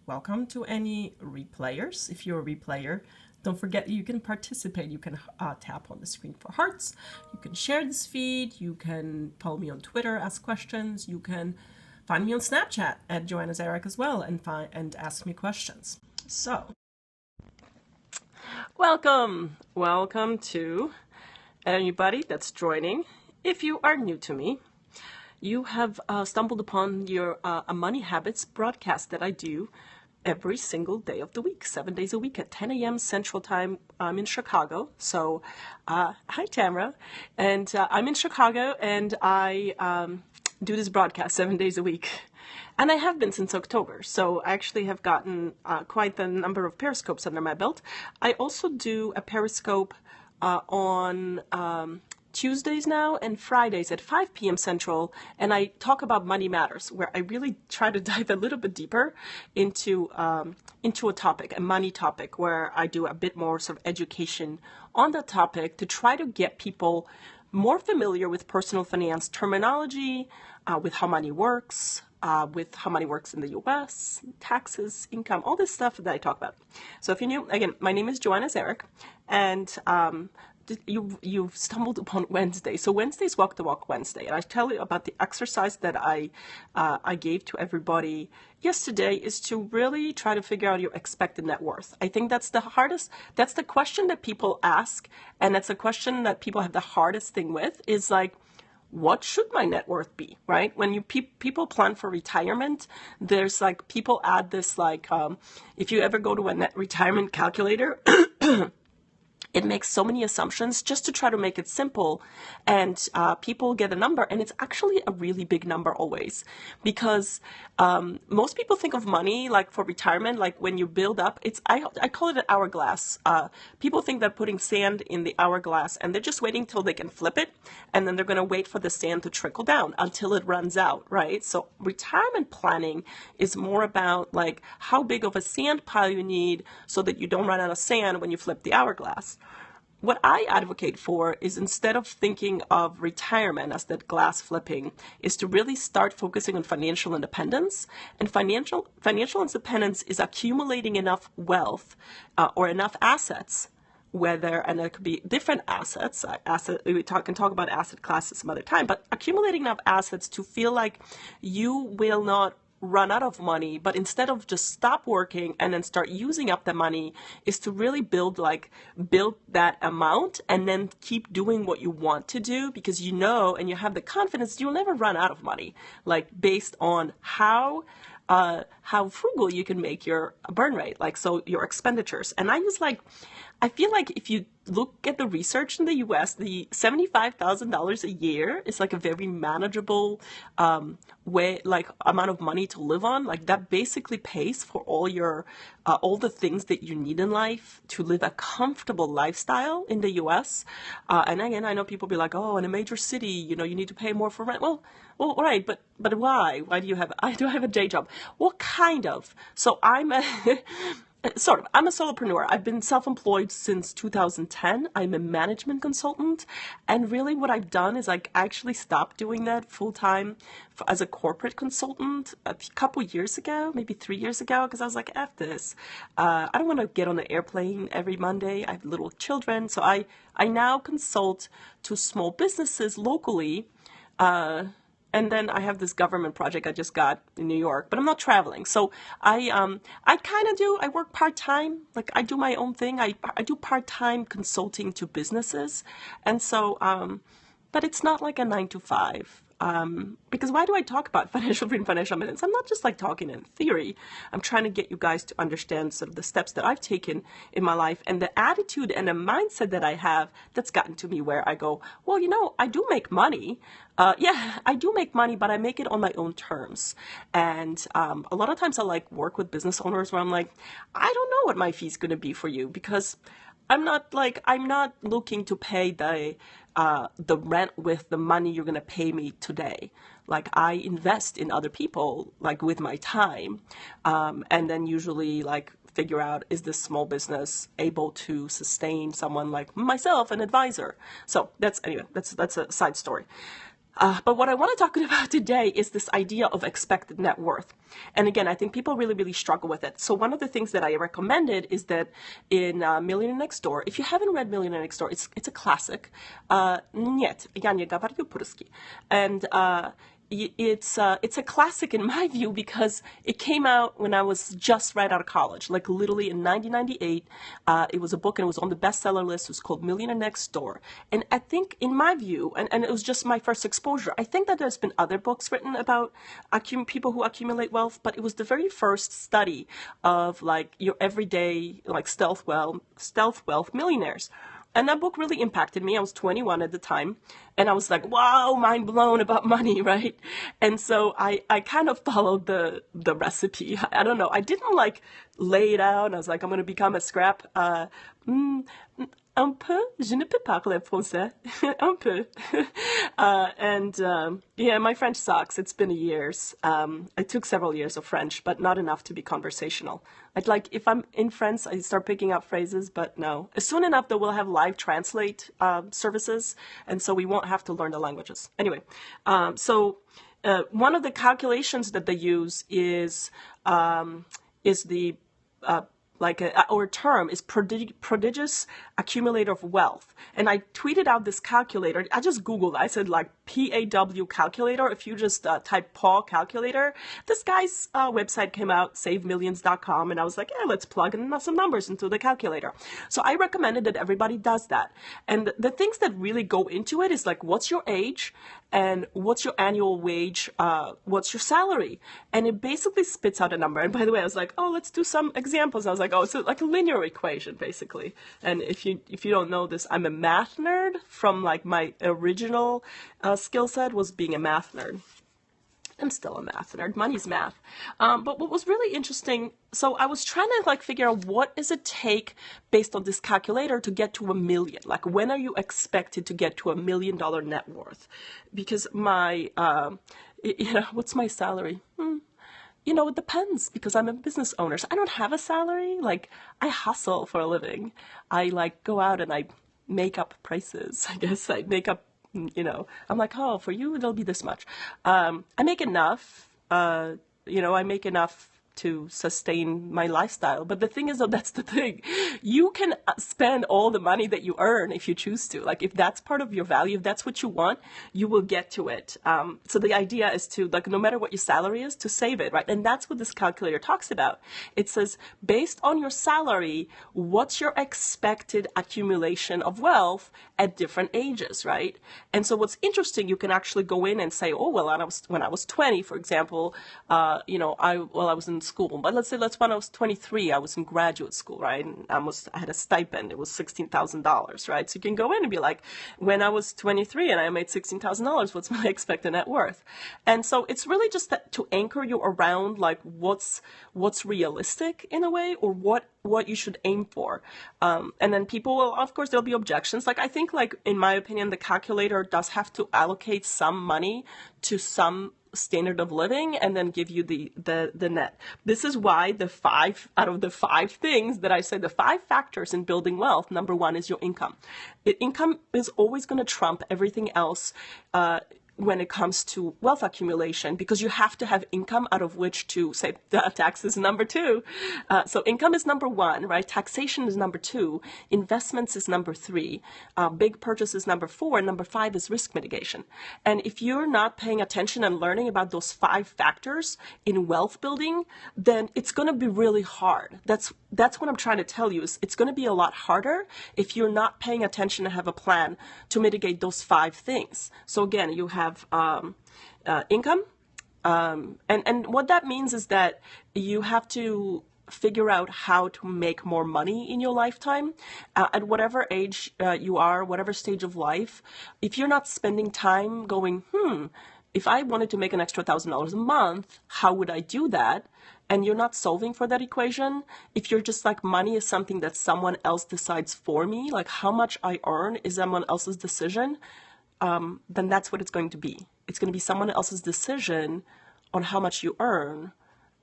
welcome to any replayers. If you're a replayer, don't forget you can participate. You can tap on the screen for hearts. You can share this feed. You can follow me on Twitter, ask questions. You can find me on Snapchat at joannazarach as well and ask me questions. So, welcome to anybody that's joining. If you are new to me, you have stumbled upon your a Money Habits broadcast that I do every single day of the week, 7 days a week at 10 a.m. Central Time. I'm in Chicago. So, hi, Tamara. And I'm in Chicago, and I do this broadcast 7 days a week. And I have been since October. So I actually have gotten quite the number of Periscopes under my belt. I also do a Periscope on Tuesdays now and Fridays at 5 p.m. Central, and I talk about money matters, where I really try to dive a little bit deeper into a topic, a money topic, where I do a bit more sort of education on the topic to try to get people more familiar with personal finance terminology, with how money works, with how money works in the U.S., taxes, income, all this stuff that I talk about. So if you're new, again, my name is Joannazarach, and you've stumbled upon Wednesday. So Wednesday's Walk the Walk Wednesday, and I tell you about the exercise that I gave to everybody yesterday is to really try to figure out your expected net worth. I think that's the hardest. That's the question that people ask, and that's a question that people have the hardest thing with. Is like, what should my net worth be, right? When you people plan for retirement, there's like people add this like, if you ever go to a net retirement calculator. It makes so many assumptions just to try to make it simple, and people get a number, and it's actually a really big number always, because most people think of money like for retirement, like when you build up. I call it an hourglass. People think they're putting sand in the hourglass, and they're just waiting till they can flip it, and then they're going to wait for the sand to trickle down until it runs out, right? So retirement planning is more about like how big of a sand pile you need so that you don't run out of sand when you flip the hourglass. What I advocate for is, instead of thinking of retirement as that glass flipping, is to really start focusing on financial independence. And financial independence is accumulating enough wealth or enough assets, and it could be different assets. We can talk about asset classes some other time, but accumulating enough assets to feel like you will not run out of money, but instead of just stop working and then start using up the money, is to really build that amount and then keep doing what you want to do, because you know and you have the confidence you'll never run out of money, like based on how frugal you can make your burn rate, like so your expenditures. And I feel like if you look at the research in the U.S., the $75,000 a year is like a very manageable amount of money to live on. Like that basically pays for all the things that you need in life to live a comfortable lifestyle in the U.S. And again, I know people be like, oh, in a major city, you need to pay more for rent. Well, right, but why? Why do you have? I do have a day job. Well, kind of. So I'm a solopreneur. I've been self-employed since 2010. I'm a management consultant. And really what I've done is I actually stopped doing that full-time as a corporate consultant a couple years ago, maybe 3 years ago, because I was like, F this. I don't want to get on an airplane every Monday. I have little children. So I now consult to small businesses locally. And then I have this government project I just got in New York, but I'm not traveling. So I kind of I work part-time. Like I do my own thing. I do part-time consulting to businesses. And so, but it's not like a 9 to 5. Because why do I talk about financial freedom, financial minutes? I'm not just like talking in theory. I'm trying to get you guys to understand sort of the steps that I've taken in my life and the attitude and the mindset that I have that's gotten to me where I go, well, I do make money. Yeah, I do make money, but I make it on my own terms. And a lot of times I work with business owners where I'm like, I don't know what my fee's going to be for you, because I'm not looking to pay the rent with the money you're going to pay me today. Like I invest in other people, like with my time, and then usually figure out, is this small business able to sustain someone like myself, an advisor? So that's a side story. But what I want to talk about today is this idea of expected net worth. And again, I think people really, really struggle with it. So one of the things that I recommended is that in Millionaire Next Door, if you haven't read Millionaire Next Door, it's a classic. Niet, ja nie говорю по-русски. And it's a classic in my view because it came out when I was just right out of college, like literally in 1998. It was a book and it was on the bestseller list. It was called Millionaire Next Door. And I think in my view, and it was just my first exposure, I think that there's been other books written about people who accumulate wealth, but it was the very first study of like your everyday, like stealth wealth millionaires. And that book really impacted me. I was 21 at the time. And I was like, wow, mind blown about money, right? And so I kind of followed the recipe. I don't know. I didn't like lay it out. I was like, I'm going to become a scrap. Un peu, je ne peux parler français. Un peu. Yeah, my French sucks. It's been years. I took several years of French, but not enough to be conversational. I'd like, if I'm in France, I start picking up phrases, but no. Soon enough, though, we'll have live translate services, and so we won't have to learn the languages. Anyway, one of the calculations that they use is the our term is prodigious accumulator of wealth. And I tweeted out this calculator. I just Googled. I said like PAW calculator. If you just type PAW calculator, this guy's website came out, savemillions.com. And I was like, yeah, let's plug in some numbers into the calculator. So I recommended that everybody does that. And the things that really go into it is like, what's your age and what's your annual wage? What's your salary? And it basically spits out a number. And by the way, I was like, oh, let's do some examples. I was like, oh, it's like a linear equation, basically. And if you don't know this, I'm a math nerd. From like my original skill set was being a math nerd. I'm still a math nerd. Money's math. But what was really interesting, so I was trying to like figure out what does it take based on this calculator to get to 1 million? Like when are you expected to get to $1 million net worth? Because my, what's my salary? It depends because I'm a business owner. So I don't have a salary. Like I hustle for a living. I like go out and I make up prices. I guess I make up, I'm like, oh, for you, it'll be this much. I make enough, I make enough to sustain my lifestyle. But the thing is, though, that's the thing. You can spend all the money that you earn if you choose to. Like, if that's part of your value, if that's what you want, you will get to it. So the idea is to, like, no matter what your salary is, to save it, right? And that's what this calculator talks about. It says, based on your salary, what's your expected accumulation of wealth at different ages, right? And so what's interesting, you can actually go in and say, oh, well, when I was 20, for example, I was in school, but let's say when I was 23, I was in graduate school, right? And I had a stipend. It was $16,000, right? So you can go in and be like, when I was 23 and I made $16,000, what's my expected net worth? And so it's really just to anchor you around like what's realistic in a way, or what you should aim for. And then people will, of course, there'll be objections. Like I think, like in my opinion, the calculator does have to allocate some money to some standard of living and then give you the net. This is why out of the five things that I say, the 5 factors in building wealth, number 1 is your income. Income is always going to trump everything else when it comes to wealth accumulation, because you have to have income out of which to say taxes number 2. So income is number 1, right? Taxation is number 2. Investments is number 3. Big purchases number 4. And number 5 is risk mitigation. And if you're not paying attention and learning about those 5 factors in wealth building, then it's going to be really hard. That's what I'm trying to tell you, is it's going to be a lot harder if you're not paying attention and have a plan to mitigate those 5 things. So again, you have income, and what that means is that you have to figure out how to make more money in your lifetime at whatever age you are, whatever stage of life. If you're not spending time going, if I wanted to make an extra $1,000 a month, how would I do that? And you're not solving for that equation. If you're just like, money is something that someone else decides for me, like how much I earn is someone else's decision, then that's what it's going to be. It's going to be someone else's decision on how much you earn,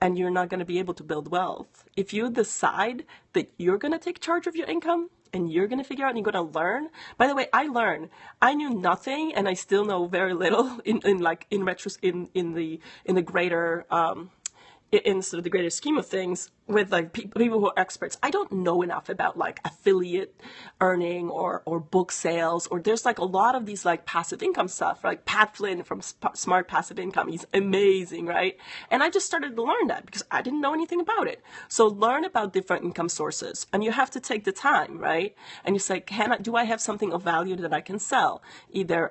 and you're not going to be able to build wealth. If you decide that you're going to take charge of your income and you're going to figure out and you're going to learn. By the way, I learn. I knew nothing and I still know very little in the greater, in sort of the greater scheme of things with like people who are experts. I don't know enough about like affiliate earning or book sales, or there's like a lot of these like passive income stuff, like Pat Flynn from Smart Passive Income. He's amazing, right? And I just started to learn that because I didn't know anything about it. So learn about different income sources, and you have to take the time, right? And you say, do I have something of value that I can sell? Either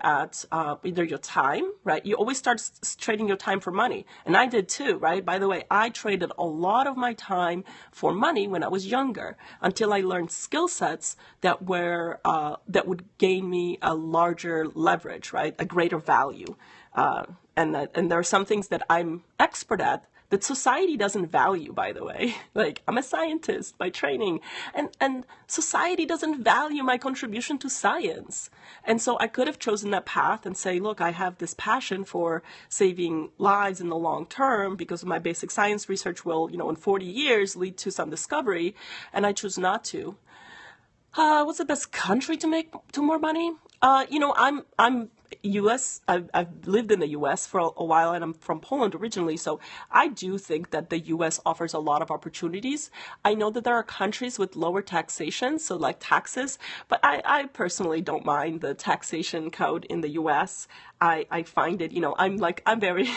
your time, right? You always start trading your time for money. And I did too, right? By the way, I traded a lot of my time for money when I was younger until I learned skill sets that would gain me a larger leverage, right? A greater value. And there are some things that I'm expert at that society doesn't value, by the way. Like, I'm a scientist by training, and society doesn't value my contribution to science. And so I could have chosen that path and say, look, I have this passion for saving lives in the long term because my basic science research will, in 40 years lead to some discovery, and I choose not to. What's the best country to make more money? I'm U.S. I've lived in the U.S. for a while, and I'm from Poland originally, so I do think that the U.S. offers a lot of opportunities. I know that there are countries with lower taxation, so like taxes, but I personally don't mind the taxation code in the U.S. I find it, I'm very,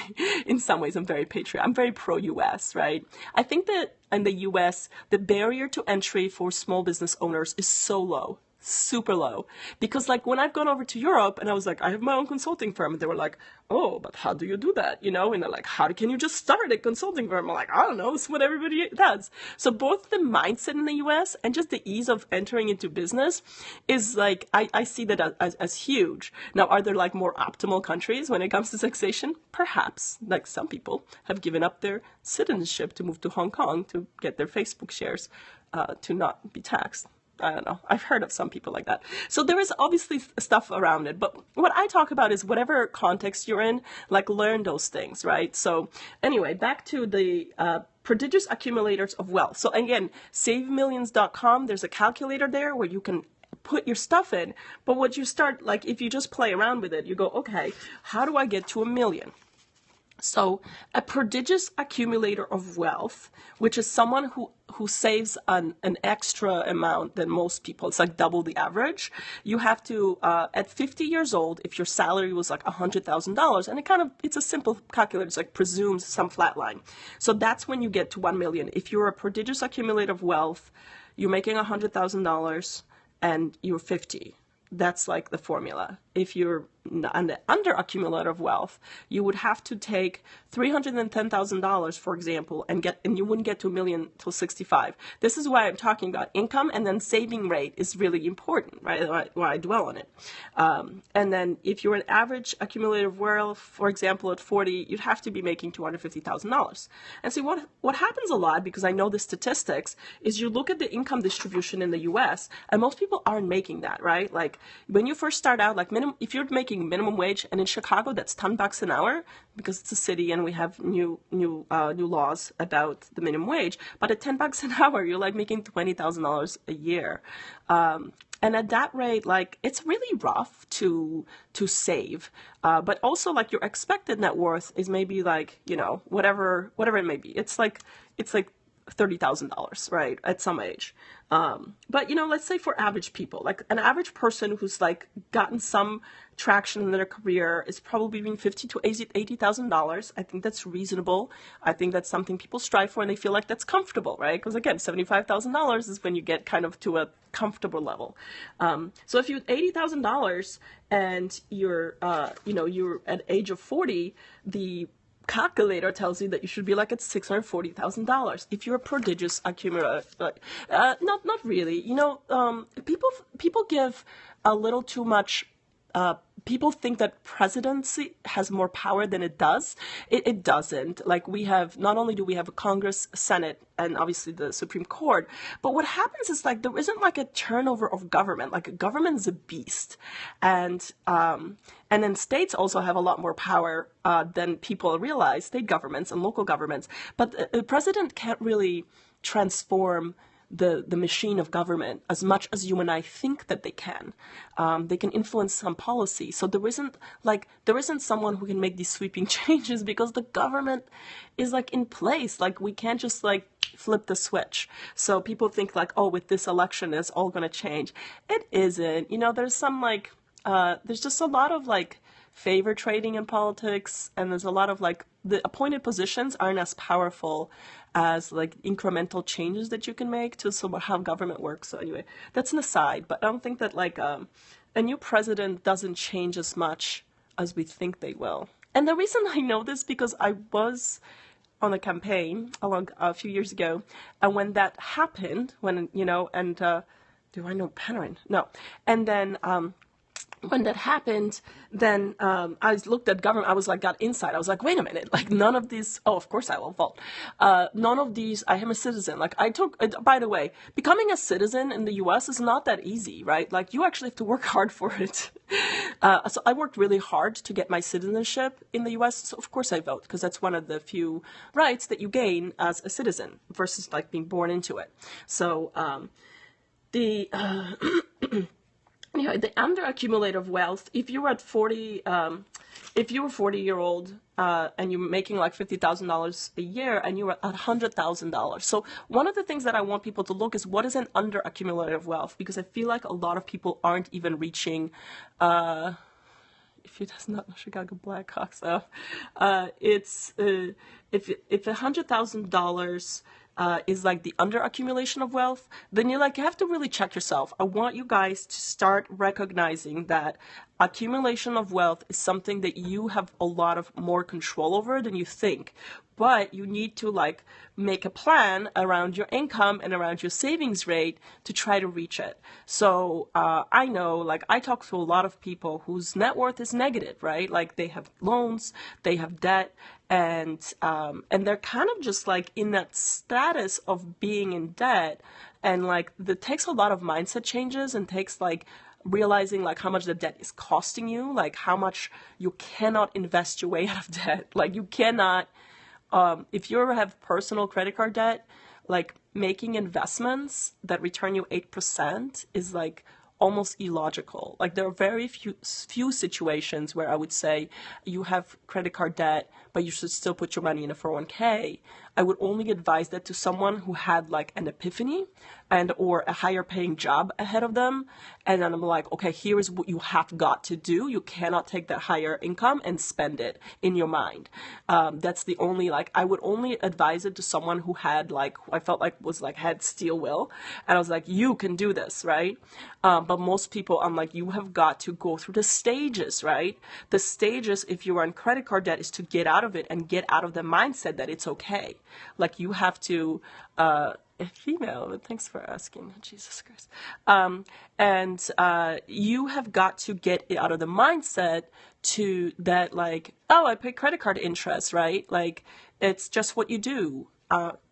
in some ways, I'm very patriotic. I'm very pro-U.S., right? I think that in the U.S., the barrier to entry for small business owners is so low. Super low. Because like when I've gone over to Europe and I was like, I have my own consulting firm, and they were like, oh, but how do you do that? And they're like, how can you just start a consulting firm? I'm like, I don't know, it's what everybody does. So both the mindset in the US and just the ease of entering into business is like, I see that as huge. Now, are there like more optimal countries when it comes to taxation? Perhaps. Like some people have given up their citizenship to move to Hong Kong to get their Facebook shares to not be taxed. I don't know. I've heard of some people like that. So there is obviously stuff around it. But what I talk about is whatever context you're in, like learn those things, right? So anyway, back to the prodigious accumulators of wealth. So again, savemillions.com, there's a calculator there where you can put your stuff in. But what you start, like if you just play around with it, you go, okay, how do I get to 1 million? So a prodigious accumulator of wealth, which is someone who saves an extra amount than most people, it's like double the average. You have to, at 50 years old, if your salary was like $100,000, and it's a simple calculator, it's like presumes some flat line. So that's when you get to 1 million. If you're a prodigious accumulator of wealth, you're making $100,000 and you're 50. That's like the formula. If you're under accumulator of wealth, you would have to take $310,000, for example, and you wouldn't get to 1 million till 65. This is why I'm talking about income, and then saving rate is really important, right? Why I dwell on it. And then if you're an average accumulator of wealth, for example, at 40, you'd have to be making $250,000. And see what happens a lot, because I know the statistics, is you look at the income distribution in the U.S. and most people aren't making that, right? Like when you first start out, like if you're making minimum wage, and in Chicago that's $10 an hour because it's a city and we have new laws about the minimum wage. But at $10 an hour, you're like making $20,000 a year, and at that rate, like it's really rough to save. But also, like your expected net worth is maybe like whatever it may be. It's like $30,000, right, at some age. But let's say for average people, like an average person who's like gotten some traction in their career is probably between $50,000 to $80,000. I think that's reasonable. I think that's something people strive for, and they feel like that's comfortable, right? Because again, $75,000 is when you get kind of to a comfortable level. So if you have $80,000 and you're at age of 40, the calculator tells you that you should be like at $640,000 if you're a prodigious accumulator. Not really. People give a little too much. People think that presidency has more power than it does. It doesn't. Like not only do we have a Congress, Senate, and obviously the Supreme Court, but what happens is like there isn't like a turnover of government. Like government is a beast, and then states also have a lot more power than people realize. State governments and local governments, but the president can't really transform the machine of government as much as you and I think that they can. They can influence some policy. So there isn't someone who can make these sweeping changes because the government is like in place. Like we can't just like flip the switch. So people think like, oh, with this election it's all going to change. It isn't. You know, there's some like there's just a lot of like favor trading in politics, and there's a lot of like the appointed positions aren't as powerful as like incremental changes that you can make to sort of how government works. So anyway, that's an aside, but I don't think that like a new president doesn't change as much as we think they will. And the reason I know this because I was on a campaign a few years ago, and when that happened, when you know, and do I know Panarin? No, and then when that happened, then I looked at government. I was like, got inside. I was like, wait a minute, like none of these. Oh, of course I will vote. None of these. I am a citizen. Like I took. By the way, becoming a citizen in the U.S. is not that easy, right? Like you actually have to work hard for it. So I worked really hard to get my citizenship in the U.S. So of course I vote because that's one of the few rights that you gain as a citizen versus like being born into it. So anyway, the under-accumulative wealth, if you were at 40, if you were 40-year-old and you're making like $50,000 a year and you were at $100,000. So one of the things that I want people to look is what is an under-accumulative wealth? Because I feel like a lot of people aren't even reaching, if it does not know Chicago Blackhawks, it's, if $100,000 is like the under accumulation of wealth, then you have to really check yourself. I want you guys to start recognizing that accumulation of wealth is something that you have a lot of more control over than you think. But you need to make a plan around your income and around your savings rate to try to reach it. So I know, I talk to a lot of people whose net worth is negative, right? Like they have loans, they have debt, and they're kind of just in that status of being in debt, and that takes a lot of mindset changes and takes realizing how much the debt is costing you, how much you cannot invest your way out of debt. You cannot. If you ever have personal credit card debt, making investments that return you 8% is almost illogical. There are very few situations where I would say you have credit card debt, but you should still put your money in a 401k. I would only advise that to someone who had an epiphany or a higher paying job ahead of them. And then I'm okay, here is what you have got to do. You cannot take that higher income and spend it in your mind. That's the only, I would only advise it to someone who had who I felt had steel will. And I was you can do this, right? But most people, I'm you have got to go through the stages, right? The stages, if you are in credit card debt, is to get out of it and get out of the mindset that it's okay. You have to, female, but thanks for asking, Jesus Christ. You have got to get it out of the mindset to that, oh, I pay credit card interest, right? It's just what you do.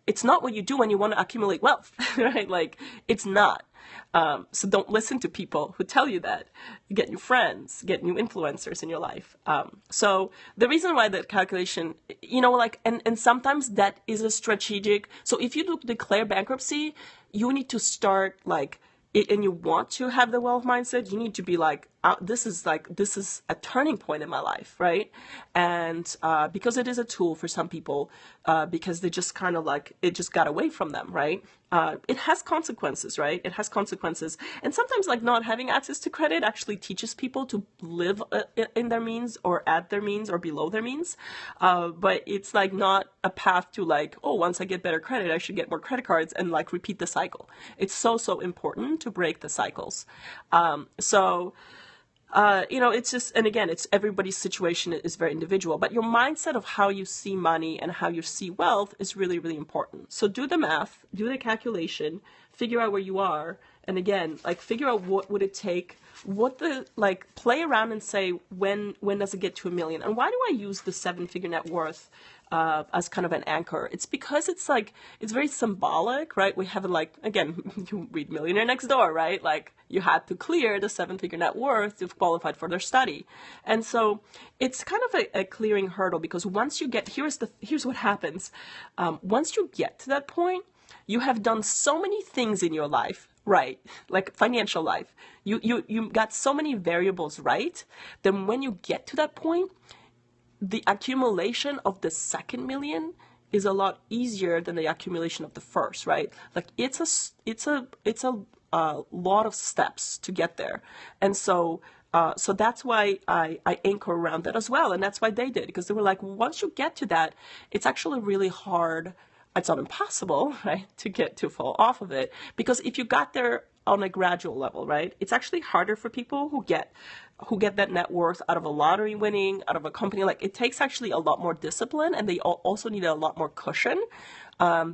It's not what you do when you want to accumulate wealth, right? It's not. So don't listen to people who tell you that. Get new friends, get new influencers in your life. So the reason why that calculation, and sometimes that is a strategic. So if you declare bankruptcy, you need to start and you want to have the wealth mindset, you need to be this is a turning point in my life, right? And because it is a tool for some people, because they just kind of it just got away from them, right? It has consequences, right? It has consequences. And sometimes not having access to credit actually teaches people to live in their means or at their means or below their means. But it's not a path to oh, once I get better credit, I should get more credit cards and repeat the cycle. It's so important to break the cycles. It's just, and again, it's everybody's situation is very individual, but your mindset of how you see money and how you see wealth is really, really important. So do the math, do the calculation, figure out where you are. And again, figure out what would it take, play around and say, when does it get to $1 million? And why do I use the 7-figure net worth as kind of an anchor. It's because it's like, it's very symbolic, right? We have it like, again, you read Millionaire Next Door, right? Like you had to clear the 7-figure net worth to qualify for their study. And so it's kind of a clearing hurdle, because once you get, here's what happens. Once you get to that point, you have done so many things in your life, right? Like financial life. You got so many variables right. Then when you get to that point, the accumulation of the second million is a lot easier than the accumulation of the first, right? Like it's a lot of steps to get there. And so that's why I anchor around that as well. And that's why they did, because they were like, once you get to that, it's actually really hard. It's not impossible, right, to fall off of it. Because if you got there on a gradual level, right, it's actually harder for people who get that net worth out of a lottery winning, out of a company. Like it takes actually a lot more discipline, and they also need a lot more cushion,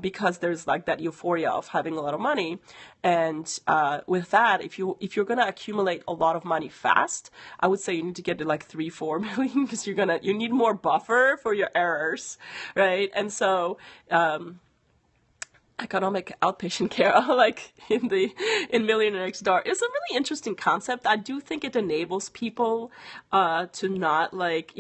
because there's like that euphoria of having a lot of money. And with that, if you're gonna accumulate a lot of money fast, I would say you need to get to like 3-4 million, because you need more buffer for your errors, right? And so economic outpatient care, like in Millionaire Next Door, is a really interesting concept. I do think it enables people to not like,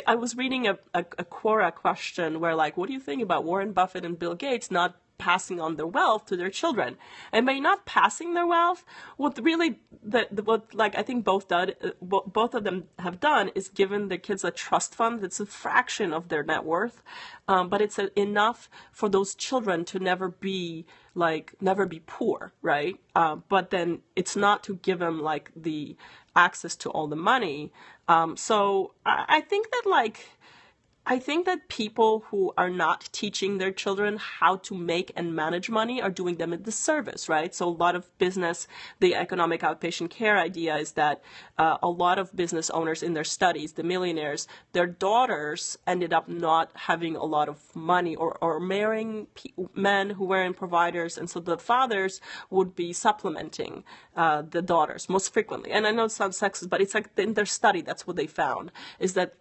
I was reading a Quora question where like, what do you think about Warren Buffett and Bill Gates not passing on their wealth to their children? And by not passing their wealth, what really I think both of them have done is given their kids a trust fund that's a fraction of their net worth, but it's enough for those children to never be poor, right? But then it's not to give them like the access to all the money. So I think that people who are not teaching their children how to make and manage money are doing them a disservice, right? So a lot of business, the economic outpatient care idea is that a lot of business owners in their studies, the millionaires, their daughters ended up not having a lot of money or marrying men who weren't providers. And so the fathers would be supplementing the daughters most frequently. And I know it sounds sexist, but it's like in their study, that's what they found, is that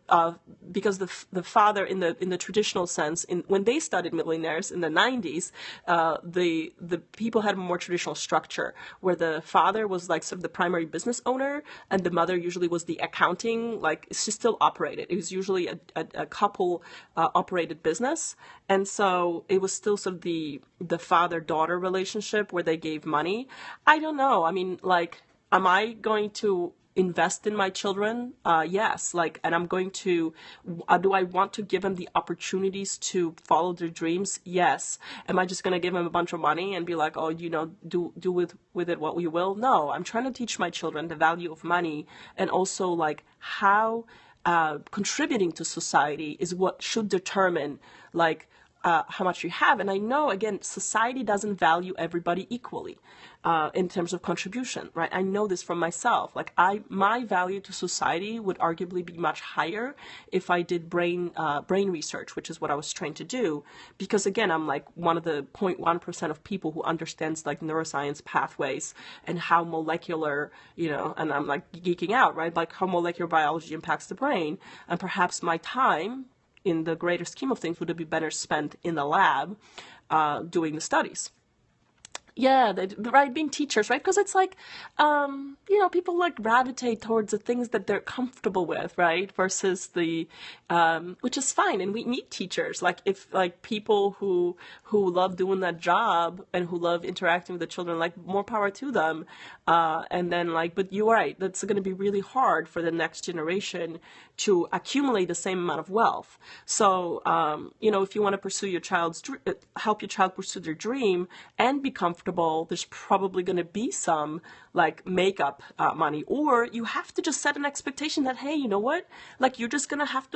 because the father in the traditional sense, when they studied millionaires in the 90s, the people had a more traditional structure where the father was like sort of the primary business owner, and the mother usually was the accounting. Like she still operated. It was usually a couple operated business, and so it was still sort of the father-daughter relationship where they gave money. I don't know. I mean, like, am I going to invest in my children? Yes. And I'm going to, do I want to give them the opportunities to follow their dreams? Yes. Am I just going to give them a bunch of money and be like, oh, do with it what we will? No, I'm trying to teach my children the value of money, and also like how contributing to society is what should determine how much you have. And I know, again, society doesn't value everybody equally in terms of contribution, right? I know this from myself. My value to society would arguably be much higher if I did brain research, which is what I was trained to do. Because again, I'm like one of the 0.1% of people who understands like neuroscience pathways and how molecular, and I'm like geeking out, right? Like how molecular biology impacts the brain. And perhaps my time, in the greater scheme of things, would it be better spent in the lab doing the studies? Yeah, right, being teachers, right? Because it's like, people like gravitate towards the things that they're comfortable with, right? Versus which is fine. And we need teachers. Like if like people who love doing that job and who love interacting with the children, like more power to them. And then but you're right, that's going to be really hard for the next generation to accumulate the same amount of wealth. So, if you want to pursue help your child pursue their dream and be comfortable, there's probably going to be some like makeup money, or you have to just set an expectation that, hey, you know what? Like you're just going to have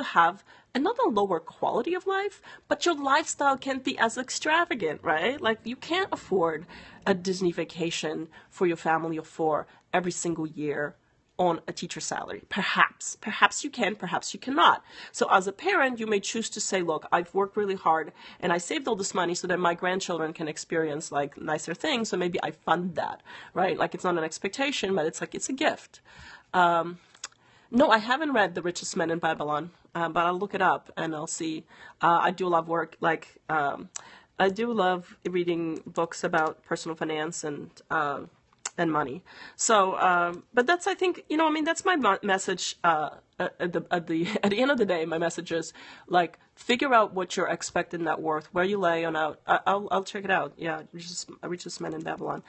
not a lower quality of life, but your lifestyle can't be as extravagant, right? Like you can't afford a Disney vacation for your family of 4 every single year on a teacher salary. Perhaps you can, perhaps you cannot. So as a parent, you may choose to say, look, I've worked really hard and I saved all this money so that my grandchildren can experience like nicer things. So maybe I fund that, right? Like it's not an expectation, but it's like, it's a gift. No, I haven't read The Richest Man in Babylon. but I'll look it up and I'll see. I do love work, I do love reading books about personal finance and money. So, but that's, I think, I mean, that's my message. At the end of the day, my message is like, figure out what your expected net worth, where you lay on out. I'll check it out. Yeah, Richest Men in Babylon.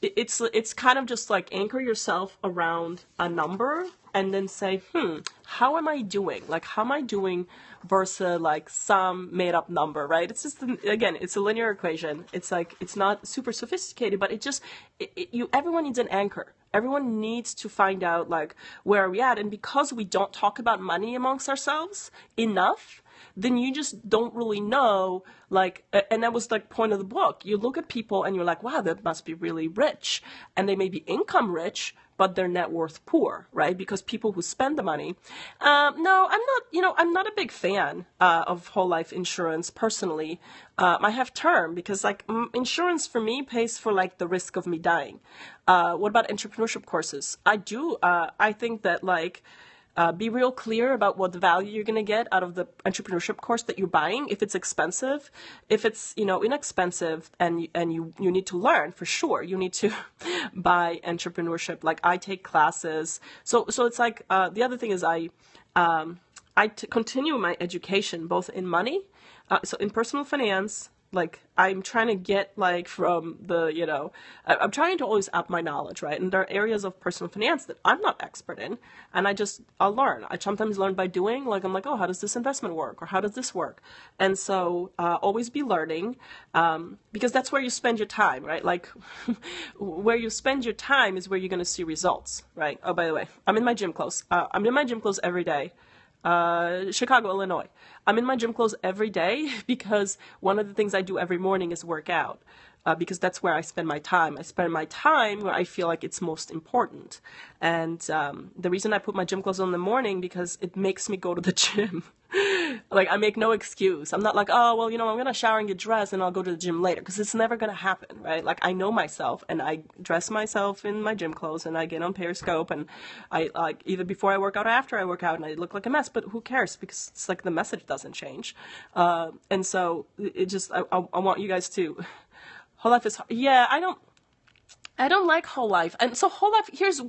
It's kind of just like anchor yourself around a number and then say, how am I doing? Like, how am I doing versus like some made up number, right? It's just, again, it's a linear equation. It's like, it's not super sophisticated, but everyone needs an anchor. Everyone needs to find out like, where are we at? And because we don't talk about money amongst ourselves enough, then you just don't really know, like, and that was like point of the book. You look at people and you're like, wow, that must be really rich. And they may be income rich, but their net worth poor, right? Because people who spend the money. No, I'm not a big fan of whole life insurance personally. I have term because like insurance for me pays for like the risk of me dying. What about entrepreneurship courses? I think that like, be real clear about what the value you're going to get out of the entrepreneurship course that you're buying. If it's expensive, if it's, inexpensive and you need to learn for sure, you need to buy entrepreneurship. Like I take classes. So it's like, the other thing is I continue my education both in money, so in personal finance. Like I'm trying to get like from I'm trying to always up my knowledge, right? And there are areas of personal finance that I'm not expert in, and I'll learn. I sometimes learn by doing. Like I'm like, oh, how does this investment work, or how does this work? And so always be learning, because that's where you spend your time, right? Like where you spend your time is where you're going to see results, right? Oh, by the way, I'm in my gym clothes. I'm in my gym clothes every day. Chicago, Illinois. I'm in my gym clothes every day because one of the things I do every morning is work out, because that's where I spend my time. I spend my time where I feel like it's most important. And the reason I put my gym clothes on in the morning because it makes me go to the gym. Like I make no excuse. I'm not like, oh, well, I'm going to shower and get dressed and I'll go to the gym later, because it's never going to happen, right? Like I know myself and I dress myself in my gym clothes and I get on Periscope and I like either before I work out or after I work out and I look like a mess, but who cares? Because it's like the message doesn't change. And so it just, I want you guys to, whole life is, yeah, I don't like whole life. And so whole life, here's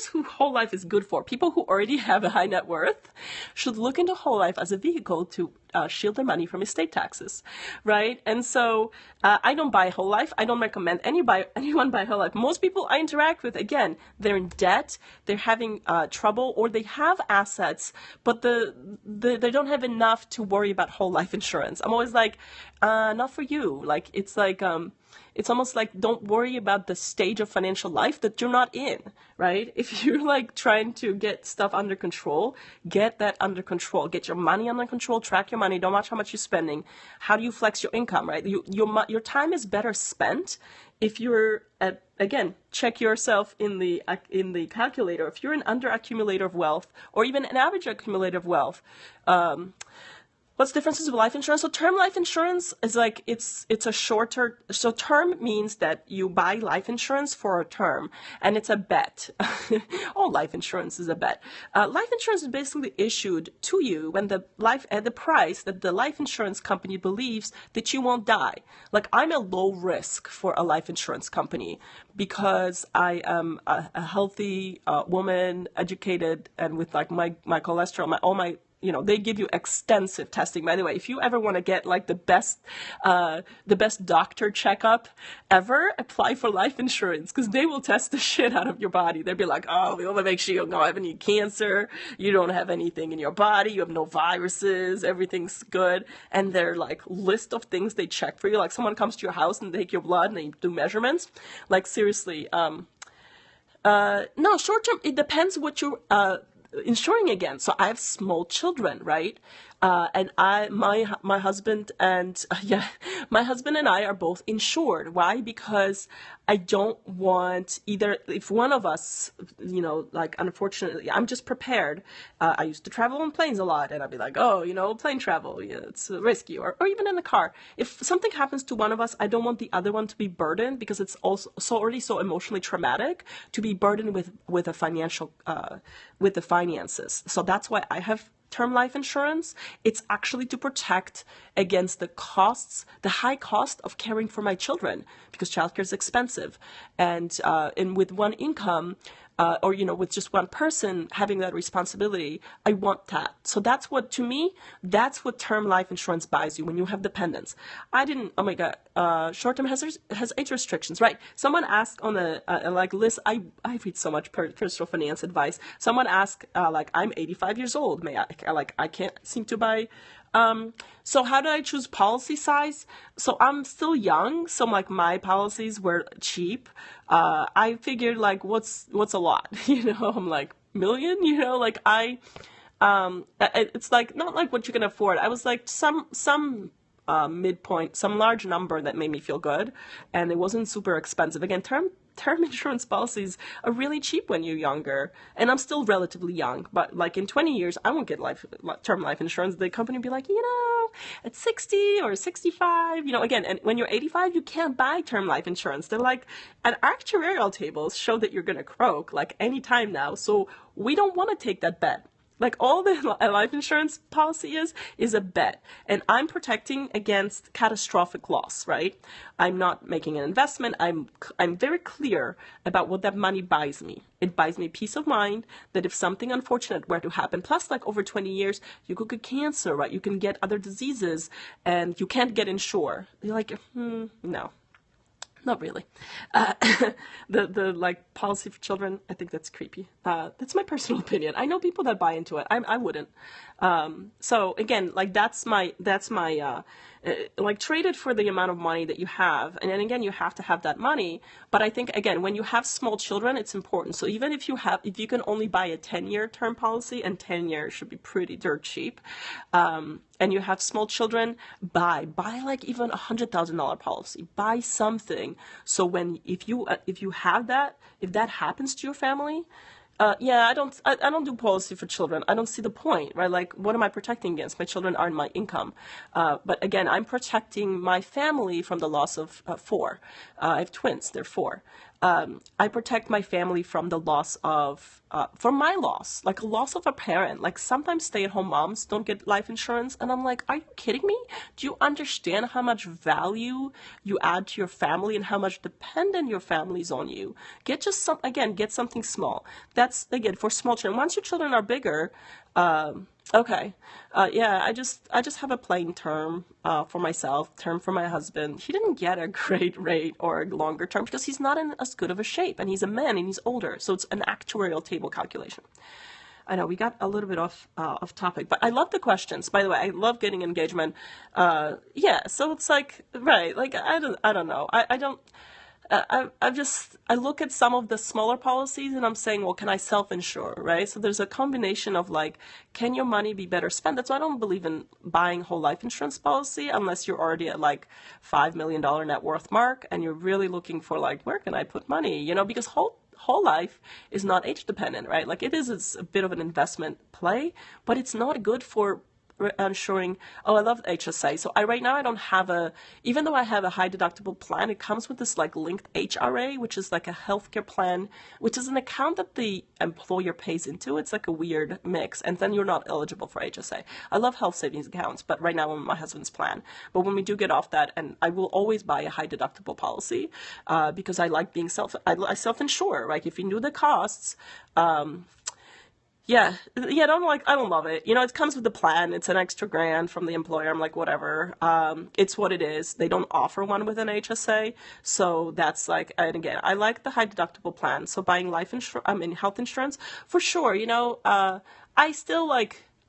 who whole life is good for. People who already have a high net worth should look into whole life as a vehicle to shield their money from estate taxes, right? And so I don't buy whole life. I don't recommend anyone buy whole life. Most people I interact with, again, they're in debt, they're having trouble, or they have assets, but they don't have enough to worry about whole life insurance. I'm always like, not for you. Like, it's like, it's almost like, don't worry about the stage of financial life that you're not in, right? If you're like trying to get stuff under control, get that under control. Get your money under control, track your money, don't watch how much you're spending. How do you flex your income, right? Your time is better spent if you're again, check yourself in the calculator. If you're an under accumulator of wealth or even an average accumulator of wealth, what's the differences with life insurance? So term life insurance is like, it's a shorter, so term means that you buy life insurance for a term and it's a bet. All life insurance is a bet. Life insurance is basically issued to you when the price that the life insurance company believes that you won't die. Like I'm a low risk for a life insurance company because I am a healthy woman, educated, and with like my cholesterol, all my they give you extensive testing. By the way, if you ever want to get like the best doctor checkup ever, apply for life insurance, because they will test the shit out of your body. They'll be like, oh, we want to make sure you don't have any cancer, you don't have anything in your body, you have no viruses, everyth's good. And they're like list of things they check for you. Like someone comes to your house and they take your blood and they do measurements. Like seriously, no, short term, it depends what you're insuring against. So I have small children, right? And my husband and yeah, my husband and I are both insured. Why? Because I don't want either, if one of us, like, unfortunately, I'm just prepared. I used to travel on planes a lot, and I'd be like, oh, plane travel, yeah, it's risky, or even in a car. If something happens to one of us, I don't want the other one to be burdened, because it's also already so emotionally traumatic to be burdened with a financial, with the finances. So that's why I have term life insurance. It's actually to protect against the high cost of caring for my children, because childcare is expensive. And with one income, or with just one person having that responsibility, I want that. So that's what term life insurance buys you when you have dependents. Oh my God, short-term has age restrictions, right? Someone asked on the list, I read so much personal finance advice. Someone asked, I'm 85 years old, I can't seem to buy. So how do I choose policy size? So I'm still young, so my policies were cheap. I figured what's a lot, I'm like million, it's not like what you can afford. I was like some midpoint, some large number that made me feel good, and it wasn't super expensive. Again, term insurance policies are really cheap when you're younger, and I'm still relatively young, but in 20 years I won't get term life insurance. The company will be like, at 60 or 65, again, and when you're 85 you can't buy term life insurance. They're like, and actuarial tables show that you're gonna croak any time now, so we don't want to take that bet. All the life insurance policy is a bet. And I'm protecting against catastrophic loss, right? I'm not making an investment. I'm very clear about what that money buys me. It buys me peace of mind that if something unfortunate were to happen, plus over 20 years, you could get cancer, right? You can get other diseases and you can't get insured. You're like, no. Not really. The policy for children, I think that's creepy. That's my personal opinion. I know people that buy into it. I wouldn't. So again, that's my trade it for the amount of money that you have. And then again, you have to have that money. But I think, again, when you have small children, it's important. So even if you can only buy a 10-year term policy, and 10 years should be pretty dirt cheap, and you have small children, buy even $100,000 policy, buy something. So if that happens to your family, I don't do policy for children. I don't see the point, right? What am I protecting against? My children aren't my income. But again, I'm protecting my family from the loss of 4. I have twins, they're 4. I protect my family from the loss of, from my loss, a loss of a parent. Sometimes stay-at-home moms don't get life insurance, and I'm like, are you kidding me? Do you understand how much value you add to your family and how much dependent your family is on you? Get something small. That's, again, for small children. Once your children are bigger, okay. I just have a plain term for myself, term for my husband. He didn't get a great rate or a longer term because he's not in as good of a shape, and he's a man and he's older. So it's an actuarial table calculation. I know we got a little bit off topic, but I love the questions. By the way, I love getting engagement. So it's right. I don't know. I look at some of the smaller policies and I'm saying, well, can I self-insure, right? So there's a combination of can your money be better spent? That's why I don't believe in buying whole life insurance policy unless you're already at $5 million net worth mark and you're really looking for where can I put money? Because whole life is not age dependent, right? It's a bit of an investment play, but it's not good for ensuring. I love HSA. So right now I don't have even though I have a high deductible plan, it comes with this linked HRA, which is a healthcare plan, which is an account that the employer pays into. It's a weird mix, and then you're not eligible for HSA. I love health savings accounts, but right now I'm on my husband's plan. But when we do get off that, and I will always buy a high deductible policy because I like being I self-insure, right? If you knew the costs, I don't love it. It comes with the plan. It's an extra $1,000 from the employer. I'm like, whatever. It's what it is. They don't offer one with an HSA. So that's and again, I like the high deductible plan. So buying health insurance, for sure. I still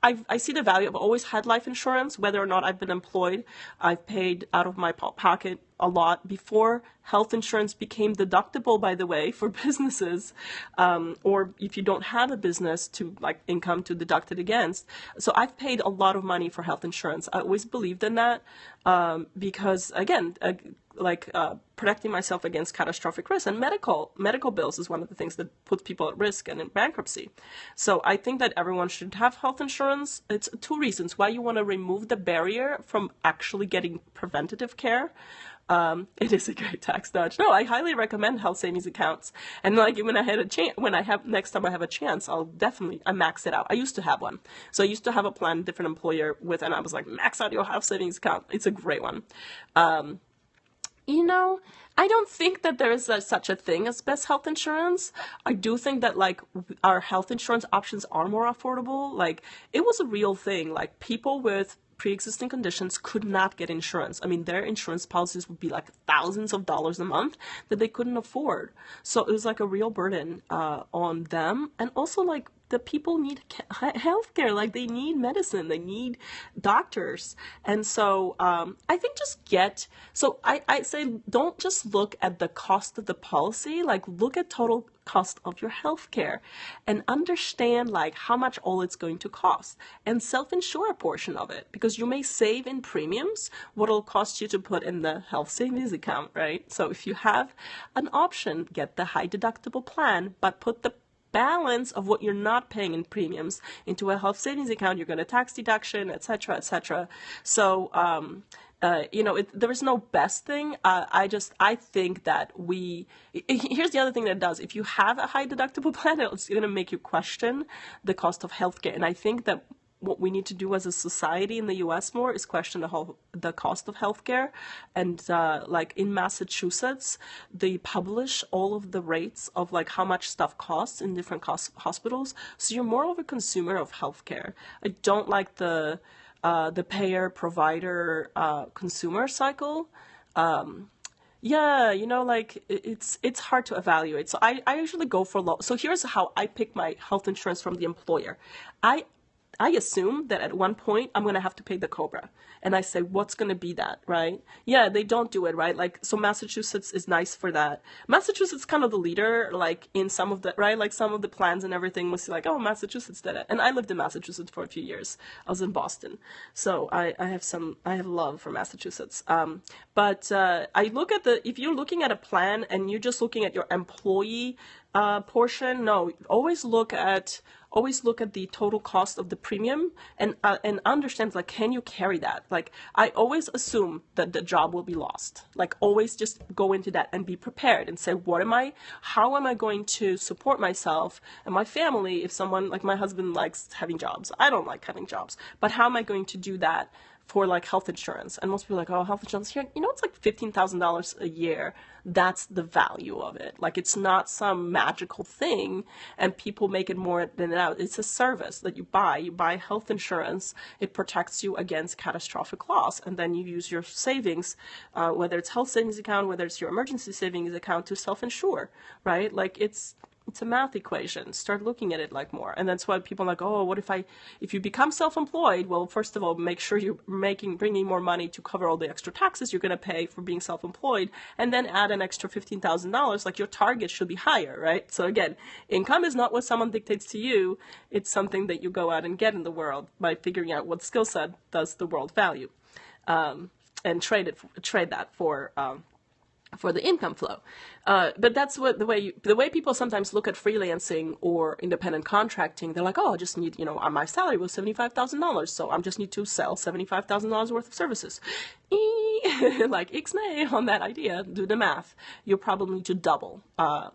I see the value. I've always had life insurance, whether or not I've been employed. I've paid out of my pocket a lot before health insurance became deductible, by the way, for businesses, or if you don't have a business to like income to deduct it against. So I've paid a lot of money for health insurance. I always believed in that because, again, protecting myself against catastrophic risk, and medical bills is one of the things that puts people at risk and in bankruptcy. So I think that everyone should have health insurance. It's two reasons why you want to remove the barrier from actually getting preventative care. It is a great tax dodge. No, I highly recommend health savings accounts. And like when I had a chance, next time I have a chance, I max it out. I used to have one. So I used to have a plan, different employer with, and I was like, max out your health savings account. It's a great one. I don't think that there is such a thing as best health insurance. I do think that like our health insurance options are more affordable. Like it was a real thing. Like people with pre-existing conditions could not get insurance. I mean, their insurance policies would be like thousands of dollars a month that they couldn't afford. So it was like a real burden on them. And also like the people need healthcare, like they need medicine, they need doctors. And so I think I say don't just look at the cost of the policy, like look at total cost of your healthcare and understand like how much all it's going to cost and self-insure a portion of it, because you may save in premiums what it'll cost you to put in the health savings account, right? So if you have an option, get the high deductible plan, but put the balance of what you're not paying in premiums into a health savings account. You're going to tax deduction, etc., etc. So, there is no best thing. I think that here's the other thing that it does. If you have a high deductible plan, it's going to make you question the cost of healthcare. And I think that what we need to do as a society in the U.S. more is question the cost of healthcare. And like in Massachusetts, they publish all of the rates of like how much stuff costs in different hospitals. So you're more of a consumer of healthcare. I don't like the payer provider consumer cycle. It's hard to evaluate. So I usually go for low. So here's how I pick my health insurance from the employer. I assume that at one point I'm going to have to pay the COBRA. And I say, what's going to be that, right? Yeah, they don't do it, right? Like, so Massachusetts is nice for that. Massachusetts is kind of the leader, like in some of the, right? Like some of the plans and everything was like, oh, Massachusetts did it. And I lived in Massachusetts for a few years. I was in Boston. So I have love for Massachusetts. But I look at if you're looking at a plan and you're just looking at your employee portion, no, always look at the total cost of the premium and understand, like, can you carry that? Like, I always assume that the job will be lost. Like, always just go into that and be prepared and say, how am I going to support myself and my family if someone, like my husband likes having jobs. I don't like having jobs. But how am I going to do that for like health insurance? And most people are like, oh, health insurance here, it's like $15,000 a year. That's the value of it. Like, it's not some magical thing and people make it more than that. It's a service that you buy. You buy health insurance. It protects you against catastrophic loss. And then you use your savings, whether it's health savings account, whether it's your emergency savings account, to self-insure, right? Like, it's a math equation. Start looking at it like more. And that's why people are like, oh, what if you become self-employed? Well, first of all, make sure you're bringing more money to cover all the extra taxes you're going to pay for being self-employed, and then add an extra $15,000. Like, your target should be higher, right? So again, income is not what someone dictates to you. It's something that you go out and get in the world by figuring out what skill set does the world value, and trade that for the income flow. But that's what the way people sometimes look at freelancing or independent contracting. They're like, oh, I just need, my salary was $75,000, so I just need to sell $75,000 worth of services. Like, ixnay on that idea. Do the math. You probably need to double.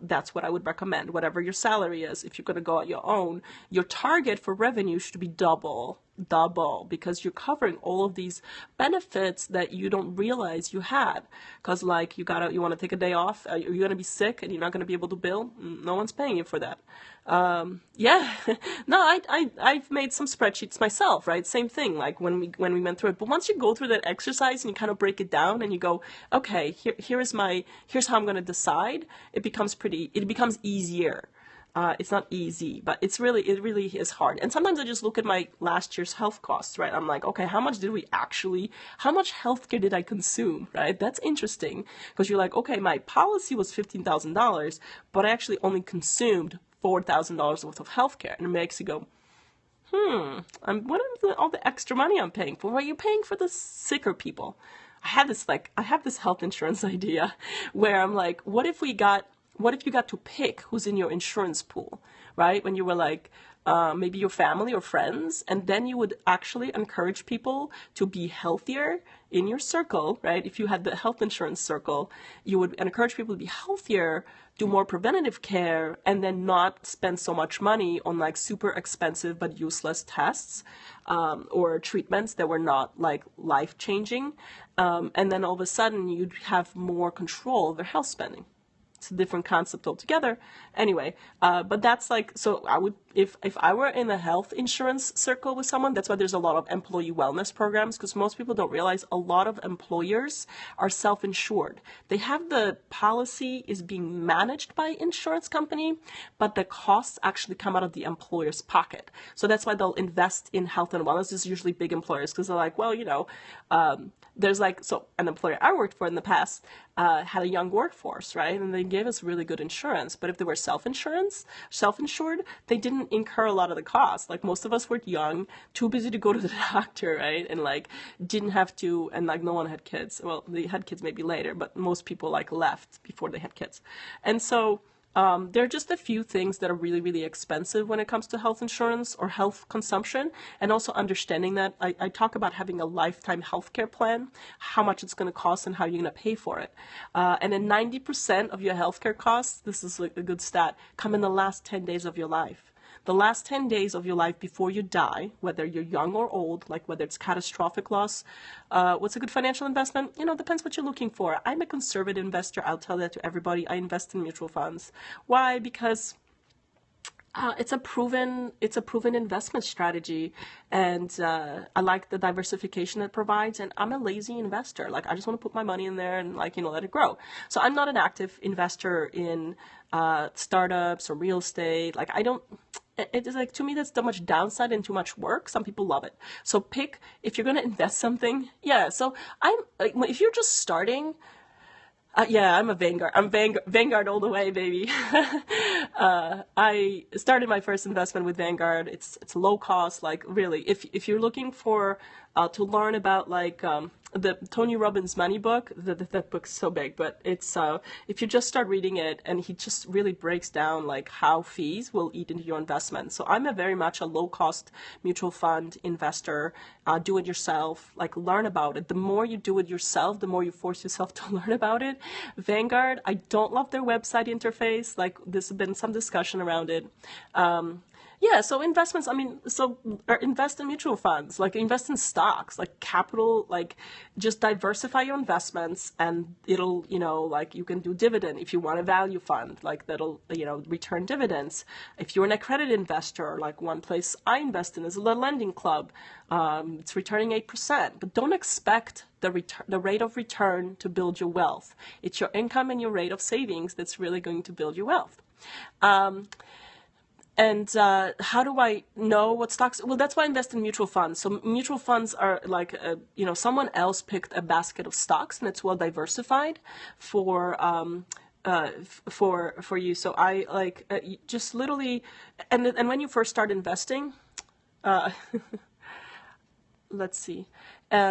That's what I would recommend. Whatever your salary is, if you're going to go out your own, your target for revenue should be double, because you're covering all of these benefits that you don't realize you had. Because like, you want to take a day off, you're going to be sick and you're not going to be able to bill. No one's paying you for that. No, I've made some spreadsheets myself, right? Same thing, like when we went through it. But once you go through that exercise and you kind of break it down and you go, okay, here's how I'm going to decide, it becomes easier. It's not easy, but it really is hard. And sometimes I just look at my last year's health costs, right? I'm like, okay, how much healthcare did I consume, right? That's interesting because you're like, okay, my policy was $15,000, but I actually only consumed $4,000 worth of healthcare. And it makes you go, what is all the extra money I'm paying for? Well, you're paying for the sicker people. I have this health insurance idea where I'm like, what if you got to pick who's in your insurance pool, right? When you were like, maybe your family or friends, and then you would actually encourage people to be healthier in your circle, right? If you had the health insurance circle, you would encourage people to be healthier, do more preventative care, and then not spend so much money on like super expensive but useless tests or treatments that were not like life-changing. And then all of a sudden you'd have more control of their health spending. It's a different concept altogether. Anyway, but that's like, so I would, if I were in a health insurance circle with someone, that's why there's a lot of employee wellness programs, because most people don't realize a lot of employers are self-insured. They have the policy is being managed by insurance company, but the costs actually come out of the employer's pocket. So that's why they'll invest in health and wellness. This is usually big employers because they're like, well, there's like, so an employer I worked for in the past had a young workforce, right? And they gave us really good insurance. But if they were self-insured, they didn't incur a lot of the costs. Like most of us were young, too busy to go to the doctor, right? And like didn't have to, and like no one had kids. Well, they had kids maybe later, but most people like left before they had kids. And so there are just a few things that are really, really expensive when it comes to health insurance or health consumption, and also understanding that I talk about having a lifetime healthcare plan, how much it's going to cost and how you're going to pay for it. And then 90% of your healthcare costs, this is a good stat, come in the last 10 days of your life. The last 10 days of your life before you die, whether you're young or old, like whether it's catastrophic loss, what's a good financial investment? Depends what you're looking for. I'm a conservative investor. I'll tell that to everybody. I invest in mutual funds. Why? Because it's a proven investment strategy, and I like the diversification it provides. And I'm a lazy investor. Like I just want to put my money in there and let it grow. So I'm not an active investor in startups or real estate. Like I don't. It is like, to me, that's too much downside and too much work. Some people love it. So pick, if you're going to invest something. Yeah. So if you're just starting, I'm a Vanguard. I'm Vanguard all the way, baby. I started my first investment with Vanguard. It's low cost. Like really, if you're looking for to learn about the Tony Robbins Money book, that book's so big, but it's if you just start reading it, and he just really breaks down like how fees will eat into your investment. So I'm very much a low cost mutual fund investor. Do it yourself, learn about it. The more you do it yourself, the more you force yourself to learn about it. Vanguard, I don't love their website interface. Like there's been some discussion around it. So investments, invest in mutual funds, invest in stocks, capital, just diversify your investments, and it'll, you can do dividend if you want a value fund, that'll, return dividends. If you're an accredited investor, one place I invest in is the Lending Club. It's returning 8%, but don't expect the rate of return to build your wealth. It's your income and your rate of savings that's really going to build your wealth. And how do I know what stocks? Well, that's why I invest in mutual funds. So mutual funds are someone else picked a basket of stocks, and it's well diversified for you. So I just literally, and when you first start investing, let's see,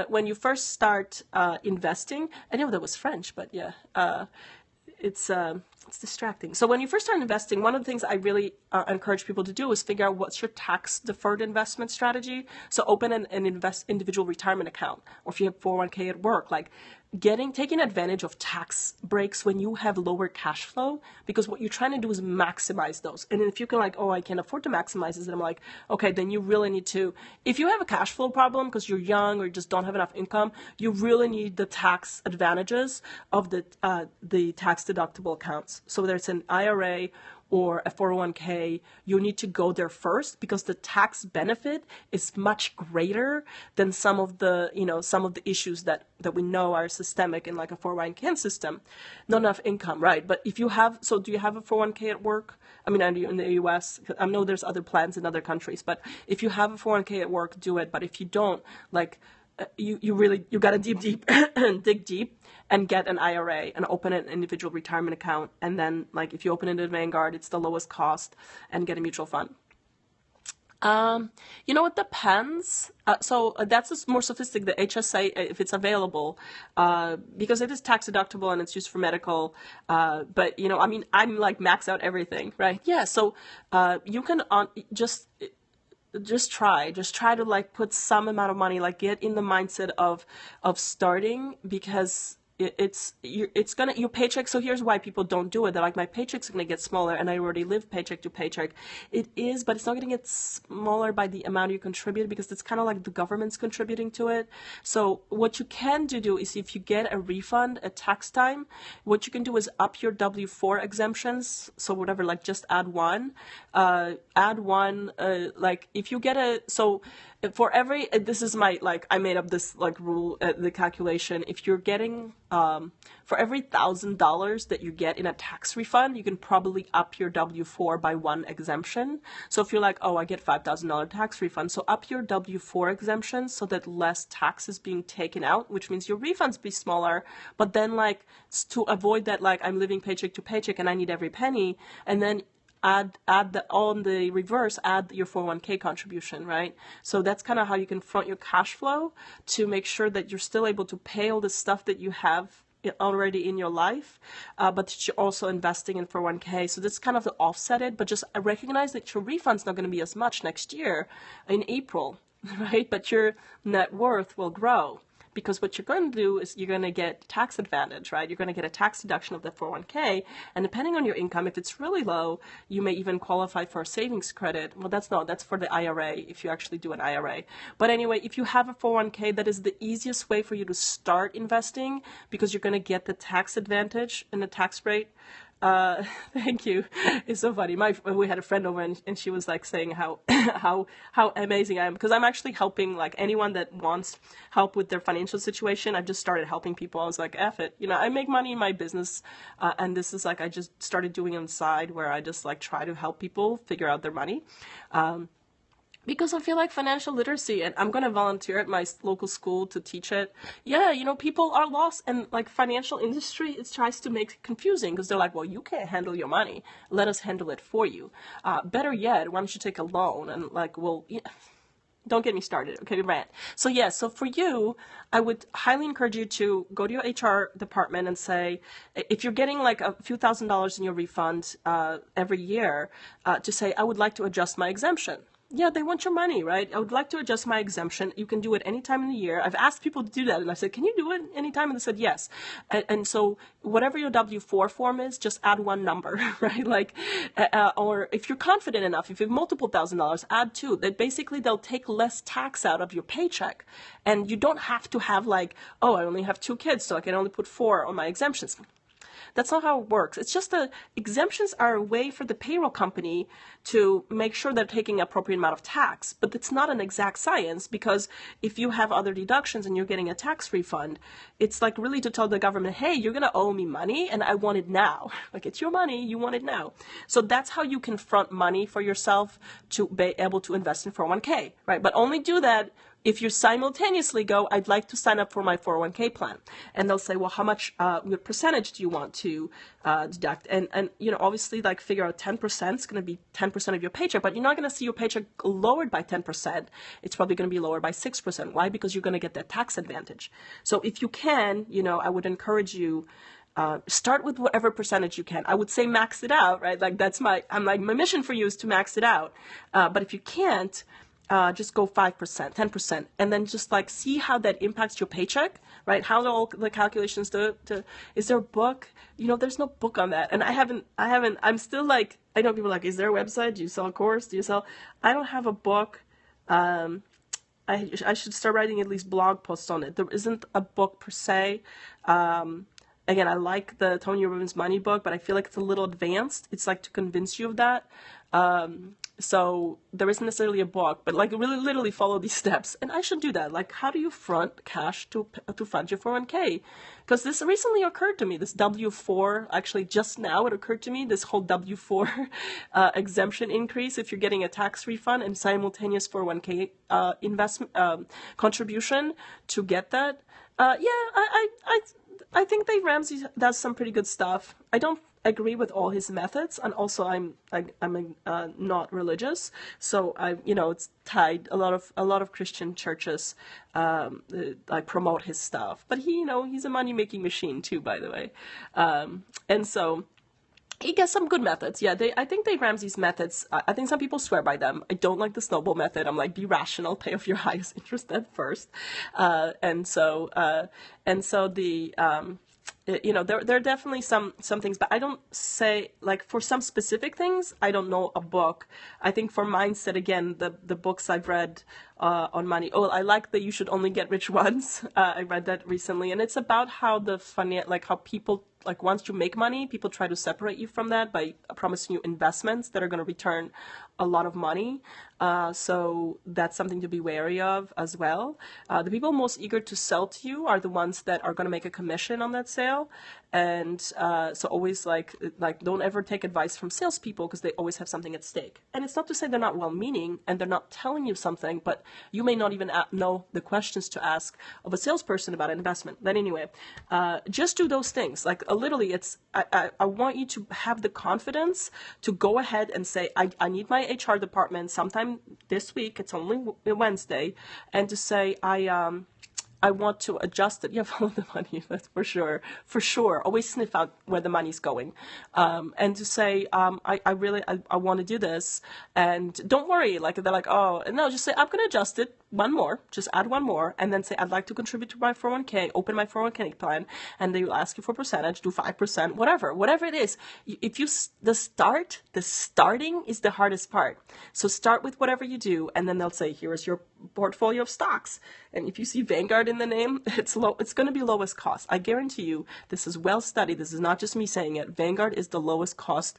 when you first start investing, I know that was French, but yeah. It's distracting. So when you first start investing, one of the things I really encourage people to do is figure out what's your tax-deferred investment strategy. So open an individual retirement account, or if you have 401k at work, taking advantage of tax breaks when you have lower cash flow, because what you're trying to do is maximize those. And if you can I can't afford to maximize this, then I'm like, okay, then you really need to, if you have a cash flow problem because you're young or you just don't have enough income, you really need the tax advantages of the tax deductible accounts. So whether it's an IRA or a 401k, you need to go there first because the tax benefit is much greater than some of the, some of the issues that we know are systemic in like a 401k system. Not enough income, right? But if you have, so do you have a 401k at work? I mean, are you in the US? I know there's other plans in other countries, but if you have a 401k at work, do it. But if you don't, like, you gotta dig deep and get an IRA and open an individual retirement account. And then, like, if you open it at Vanguard, it's the lowest cost, and get a mutual fund. It depends. So that's a more sophisticated, the HSA, if it's available, because it is tax deductible and it's used for medical. But, I mean, I'm like max out everything, right? Yeah. So, you can just try to like put some amount of money, like get in the mindset of starting, because it's gonna, your paycheck. So here's why people don't do it. They're like, my paycheck's gonna get smaller and I already live paycheck to paycheck. It is, but it's not gonna get smaller by the amount you contribute, because it's kind of like the government's contributing to it. So what you can do is, if you get a refund at tax time, what you can do is up your W-4 exemptions. So whatever, like just add one, like if you get so for every, this is my, like, I made up this like rule, the calculation. If you're getting, for every $1,000 that you get in a tax refund, you can probably up your W-4 by one exemption. So if you're like, oh, I get $5,000 tax refund, so up your W-4 exemption so that less tax is being taken out, which means your refunds be smaller. But then, like, to avoid that, like, I'm living paycheck to paycheck and I need every penny, and then add on the reverse, add your 401k contribution, right? So that's kind of how you can front your cash flow to make sure that you're still able to pay all the stuff that you have already in your life, but that you're also investing in 401k. So that's kind of the offset it, but just recognize that your refund's not going to be as much next year in April, right? But your net worth will grow. Because what you're going to do is you're going to get tax advantage, right? You're going to get a tax deduction of the 401k. And depending on your income, if it's really low, you may even qualify for a savings credit. Well, that's for the IRA, if you actually do an IRA. But anyway, if you have a 401k, that is the easiest way for you to start investing, because you're going to get the tax advantage and the tax rate. Thank you. It's so funny. We had a friend over, and she was like saying how how amazing I am, because I'm actually helping like anyone that wants help with their financial situation. I've just started helping people. I was like, F it. I make money in my business, and this is like, I just started doing on the side where I just like try to help people figure out their money. Because I feel like financial literacy, and I'm going to volunteer at my local school to teach it. Yeah, people are lost, and like financial industry, it tries to make it confusing, because they're like, well, you can't handle your money. Let us handle it for you. Better yet, why don't you take a loan? And like, well, yeah. Don't get me started, okay, rant. So yeah, so for you, I would highly encourage you to go to your HR department and say, if you're getting like a few $1,000s in your refund every year, to say, I would like to adjust my exemption. Yeah, they want your money, right? I would like to adjust my exemption. You can do it any time in the year. I've asked people to do that, and I said, can you do it anytime? And they said, yes. And so whatever your W-4 form is, just add one number, right? Like, or if you're confident enough, if you have multiple $1,000s, add two. That basically they'll take less tax out of your paycheck. And you don't have to have like, oh, I only have 2 kids, so I can only put 4 on my exemptions. That's not how it works. It's just the exemptions are a way for the payroll company to make sure they're taking appropriate amount of tax. But it's not an exact science, because if you have other deductions and you're getting a tax refund, it's like really to tell the government, hey, you're going to owe me money and I want it now. Like, it's your money, you want it now. So that's how you can front money for yourself to be able to invest in 401k, right? But only do that if you simultaneously go, I'd like to sign up for my 401k plan. And they'll say, well, how much, what percentage do you want to deduct? And obviously, like, figure out 10% is going to be 10% of your paycheck, but you're not going to see your paycheck lowered by 10%. It's probably going to be lower by 6%. Why? Because you're going to get that tax advantage. So if you can, I would encourage you, start with whatever percentage you can. I would say max it out, right? Like, my mission for you is to max it out. But if you can't, just go 5%, 10%, and then just like see how that impacts your paycheck, right? How all the calculations is there a book? There's no book on that. And I'm still like, I know people are like, is there a website? Do you sell a course? I don't have a book. I should start writing at least blog posts on it. There isn't a book per se. again, I like the Tony Robbins Money book, but I feel like it's a little advanced. It's like to convince you of that. So there isn't necessarily a book, but like really literally follow these steps. And I should do that. Like, how do you front cash to fund your 401k? Because this recently occurred to me, this W-4, actually just now it occurred to me, this whole W-4 exemption increase if you're getting a tax refund and simultaneous 401k investment contribution to get that. I think Dave Ramsey does some pretty good stuff. I don't agree with all his methods, and also I'm not religious, so it's tied a lot of Christian churches like promote his stuff, but he's a money making machine too, by the way, and so. He gets some good methods. Yeah, I think Dave Ramsey's methods, I think some people swear by them. I don't like the snowball method. I'm like, be rational, pay off your highest interest debt first. And so the, there are definitely some things, but I don't say, like, for some specific things, I don't know a book. I think for mindset, again, the books I've read on money. Oh, I like the You Should Only Get Rich Once. I read that recently, and it's about how how people, like, once you make money, people try to separate you from that by promising you investments that are going to return a lot of money. So that's something to be wary of as well. The people most eager to sell to you are the ones that are going to make a commission on that sale. And so always like don't ever take advice from salespeople, because they always have something at stake. And it's not to say they're not well-meaning and they're not telling you something, but you may not even know the questions to ask of a salesperson about an investment. But anyway, just do those things. Like literally, I want you to have the confidence to go ahead and say, I need my HR department sometime this week. It's only Wednesday, and to say I want to adjust it. Yeah, follow the money, that's for sure. For sure. Always sniff out where the money's going. And to say, I want to do this. And don't worry, like they're like, oh, no, just say, I'm going to adjust it one more, just add one more, and then say, I'd like to contribute to my 401k, open my 401k plan, and they will ask you for percentage, do 5%, whatever it is. If you, the starting is the hardest part. So start with whatever you do, and then they'll say, here is your portfolio of stocks. And if you see Vanguard in the name, it's going to be lowest cost. I guarantee you, this is well studied. This is not just me saying it. Vanguard is the lowest cost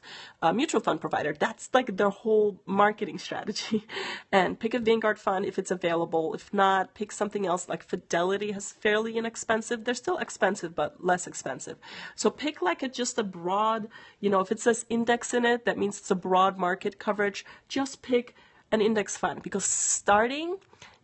mutual fund provider. That's like their whole marketing strategy. And pick a Vanguard fund if it's available. If not, pick something else. Like Fidelity has fairly inexpensive. They're still expensive, but less expensive. So pick like just a broad, if it says index in it, that means it's a broad market coverage. Just pick an index fund, because starting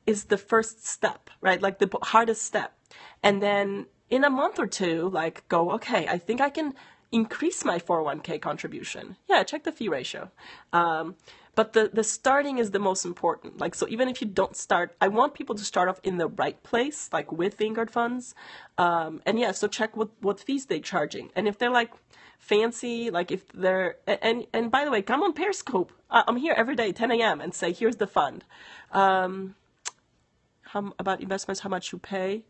is the first step, right? Like the hardest step. And then in a month or two, like go, okay, I think I can increase my 401k contribution. Yeah, check the fee ratio. But the starting is the most important. Like, so even if you don't start, I want people to start off in the right place, like with Vanguard funds. And yeah, so check what fees they're charging. And if they're like fancy, like if they're, and by the way, come on Periscope. I'm here every day, 10 a.m. and say, here's the fund. How about investments, how much you pay?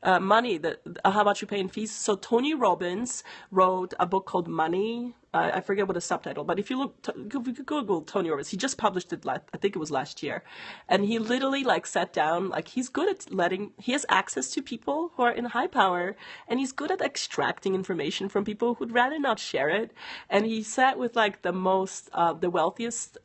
Money, how much you pay in fees. So Tony Robbins wrote a book called Money. I forget what the subtitle, but if you Google Tony Robbins, he just published it, I think it was last year. And he literally like sat down, like he's good at he has access to people who are in high power, and he's good at extracting information from people who'd rather not share it. And he sat with like the wealthiest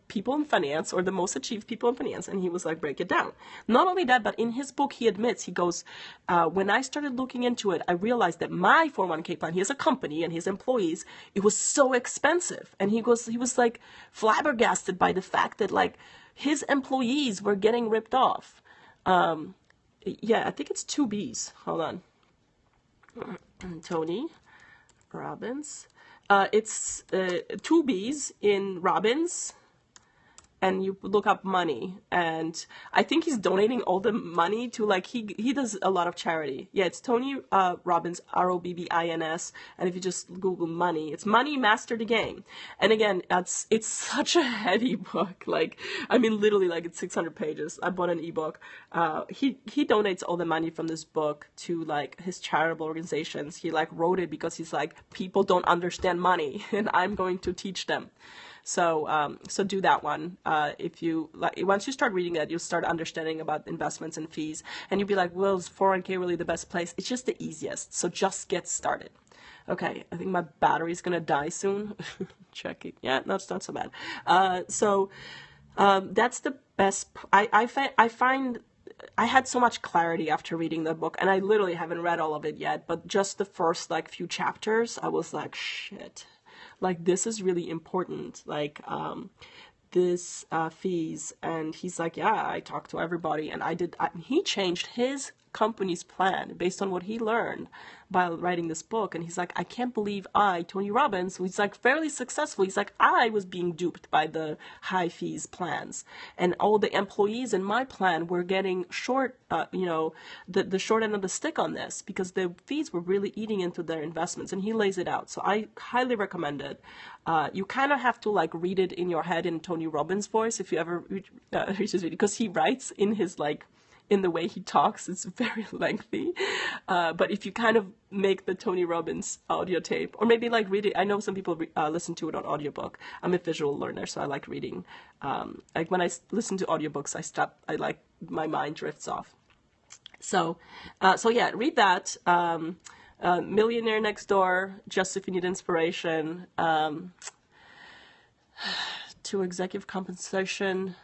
people in finance, or the most achieved people in finance, and he was like, break it down. Not only that, but in his book, he admits, he goes, when I started looking into it, I realized that my 401k plan, he has a company and his employees, it was so expensive. And he was like flabbergasted by the fact that like his employees were getting ripped off. Yeah, I think it's 2 B's. Hold on. Tony Robbins. It's 2 B's in Robbins. And you look up money, and I think he's donating all the money to like he does a lot of charity. Yeah, it's Tony Robbins, Robbins, and if you just Google money, it's Money Master the Game. And again, it's such a heady book. Like, I mean, literally, like it's 600 pages. I bought an ebook. He donates all the money from this book to like his charitable organizations. He like wrote it because he's like, people don't understand money, and I'm going to teach them. So do that one. If you like, once you start reading that, you'll start understanding about investments and fees, and you'll be like, well, is 401k really the best place? It's just the easiest. So just get started. Okay, I think my battery's gonna die soon. Checking. Yeah, no, it's not so bad. That's the best. I find I had so much clarity after reading the book, and I literally haven't read all of it yet, but just the first like few chapters, I was like, shit, like this is really important. Like, this fees. And he's like, yeah, I talked to everybody, and he changed his company's plan based on what he learned by writing this book. And he's like, I can't believe Tony Robbins, who's like fairly successful, he's like, I was being duped by the high fees plans, and all the employees in my plan were getting short, the short end of the stick on this, because the fees were really eating into their investments. And he lays it out. So I highly recommend it. You kind of have to like read it in your head in Tony Robbins' voice if you ever read his video, because he writes in his in the way he talks, it's very lengthy. But if you kind of make the Tony Robbins audio tape, or maybe like read it, I know some people listen to it on audiobook. I'm a visual learner, so I like reading. Like when I listen to audiobooks, my mind drifts off. So yeah, read that. Millionaire Next Door, just if you need inspiration. To executive compensation.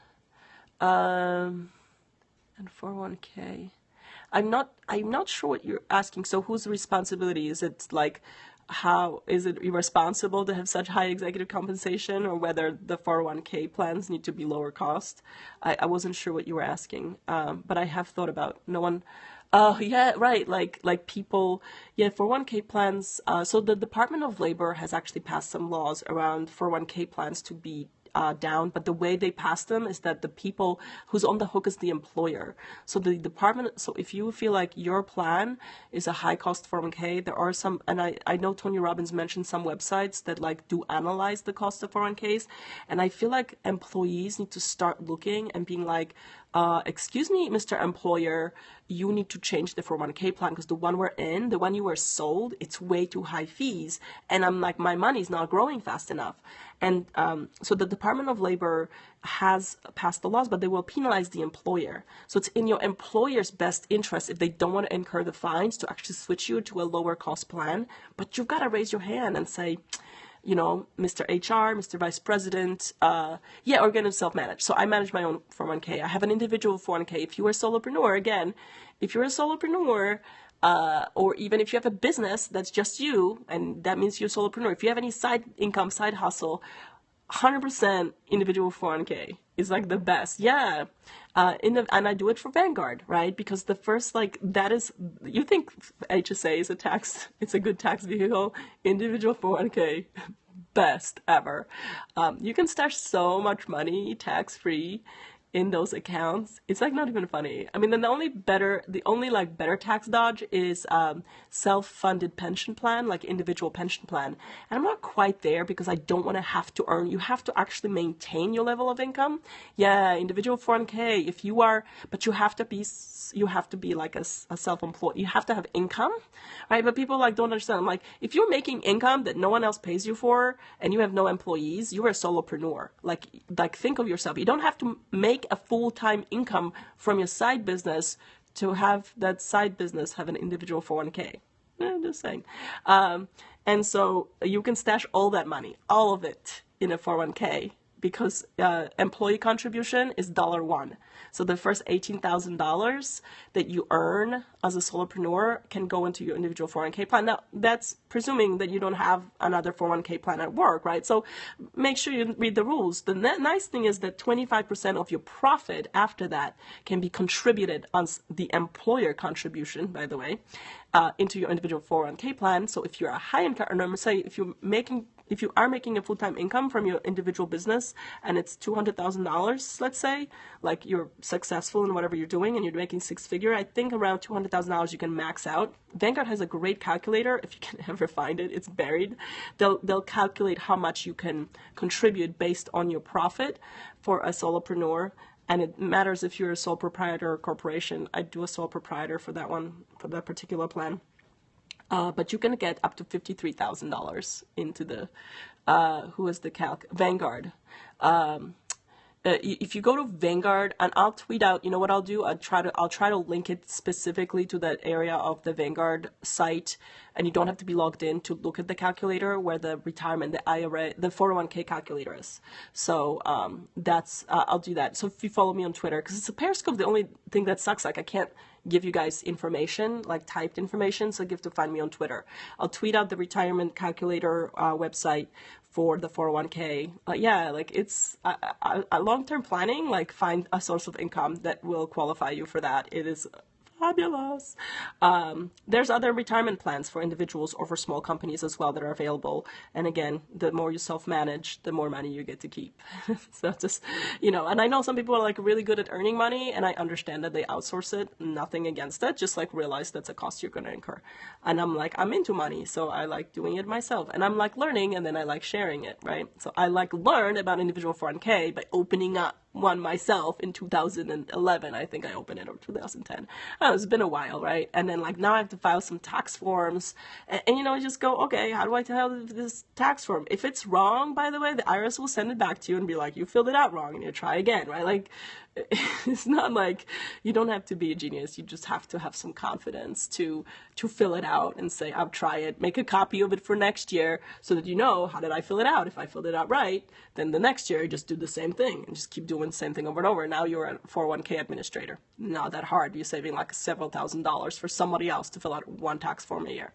And 401k. I'm not sure what you're asking. So whose responsibility is it? Like, how is it irresponsible to have such high executive compensation, or whether the 401k plans need to be lower cost? I wasn't sure what you were asking, but I have thought about no one. Oh, yeah, right. Like people, yeah, 401k plans. So the Department of Labor has actually passed some laws around 401k plans to be down, but the way they pass them is that the people who's on the hook is the employer. So the department, so if you feel like your plan is a high cost 401k, there are some, and I know Tony Robbins mentioned some websites that like do analyze the cost of 401ks, and I feel like employees need to start looking and being like, excuse me, Mr. Employer, you need to change the 401k plan, because the one you were sold, it's way too high fees. And I'm like, my money's not growing fast enough. And so the Department of Labor has passed the laws, but they will penalize the employer. So it's in your employer's best interest, if they don't want to incur the fines, to actually switch you to a lower cost plan. But you've got to raise your hand and say, Mr. HR, Mr. Vice President, we're going to self-manage. So I manage my own 401k. I have an individual 401k. If you are a solopreneur, or even if you have a business that's just you, and that means you're a solopreneur, if you have any side income, side hustle, 100% individual 401k is like the best. Yeah. And I do it for Vanguard, right? Because the first, you think HSA is it's a good tax vehicle. Individual 401k, best ever. You can stash so much money tax-free in those accounts. It's like not even funny. I mean, then the only better tax dodge is self-funded pension plan, like individual pension plan. And I'm not quite there, because I don't want to have to earn. You have to actually maintain your level of income. Yeah, individual 401k, but you have to be like a self-employed. You have to have income, right? But people don't understand. I'm like, if you're making income that no one else pays you for, and you have no employees, you're a solopreneur. Like think of yourself. You don't have to make a full-time income from your side business to have that side business have an individual 401k. I'm just saying. And so you can stash all that money, all of it, in a 401k, because employee contribution is $1. So the first $18,000 that you earn as a solopreneur can go into your individual 401k plan. Now, that's presuming that you don't have another 401k plan at work, right? So make sure you read the rules. The nice thing is that 25% of your profit after that can be contributed on the employer contribution, by the way, into your individual 401k plan. So if you're a high income earner, say if you are making a full-time income from your individual business and it's $200,000, let's say, like you're successful in whatever you're doing and you're making six-figure, I think around $200,000 you can max out. Vanguard has a great calculator. If you can ever find it, it's buried. They'll calculate how much you can contribute based on your profit for a solopreneur. And it matters if you're a sole proprietor or corporation. I do a sole proprietor for that one, for that particular plan. But you can get up to $53,000 into the, who was the Vanguard. If you go to Vanguard, and I'll tweet out, you know what I'll do? I'll try to link it specifically to that area of the Vanguard site, and you don't have to be logged in to look at the calculator where the retirement, the IRA, the 401k calculator is. So I'll do that. So if you follow me on Twitter, because it's a Periscope, the only thing that sucks, like I can't give you guys information, like typed information, so you have to find me on Twitter. I'll tweet out the retirement calculator website for the 401k. Yeah, like it's a long-term planning, like find a source of income that will qualify you for that. It is fabulous. There's other retirement plans for individuals or for small companies as well that are available. And again, the more you self-manage, the more money you get to keep. So just, and I know some people are like really good at earning money, and I understand that they outsource it. Nothing against that. Just like realize that's a cost you're going to incur. And I'm like, I'm into money, so I like doing it myself. And I'm like learning, and then I like sharing it, right? So I like learn about individual 401k by opening up one myself in 2011. I think I opened it, or 2010. It's been a while, right? And then like now I have to file some tax forms, and just go, okay, how do I tell this tax form? If it's wrong, by the way, the IRS will send it back to you and be like, you filled it out wrong, and you try again, right? Like, it's not like you don't have to be a genius. You just have to have some confidence to fill it out and say, I'll try it. Make a copy of it for next year so that you know, how did I fill it out? If I filled it out right, then the next year you just do the same thing and just keep doing the same thing over and over. Now you're a 401k administrator. Not that hard. You're saving like several $1,000s for somebody else to fill out one tax form a year.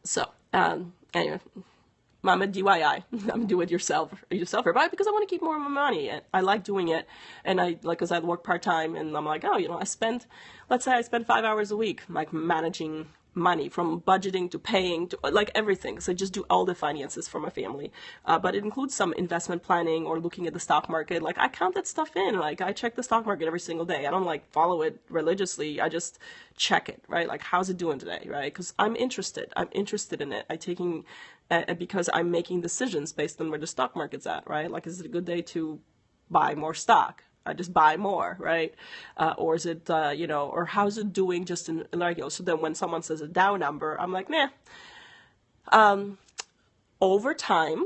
So, anyway. I'm a DIY. I'm do it yourselfer, but because I want to keep more of my money. I like doing it, and because I work part-time, and I'm like, let's say I spend 5 hours a week, like managing money, from budgeting to paying to like everything. So I just do all the finances for my family. But it includes some investment planning or looking at the stock market. Like I count that stuff in. Like I check the stock market every single day. I don't like follow it religiously. I just check it, right? Like how's it doing today, right? Because I'm interested in it. Because I'm making decisions based on where the stock market's at, right? Like is it a good day to buy more stock? I just buy more, right? Or is it, or how's it doing just in regular? So then when someone says a Dow number, I'm like, nah. Over time,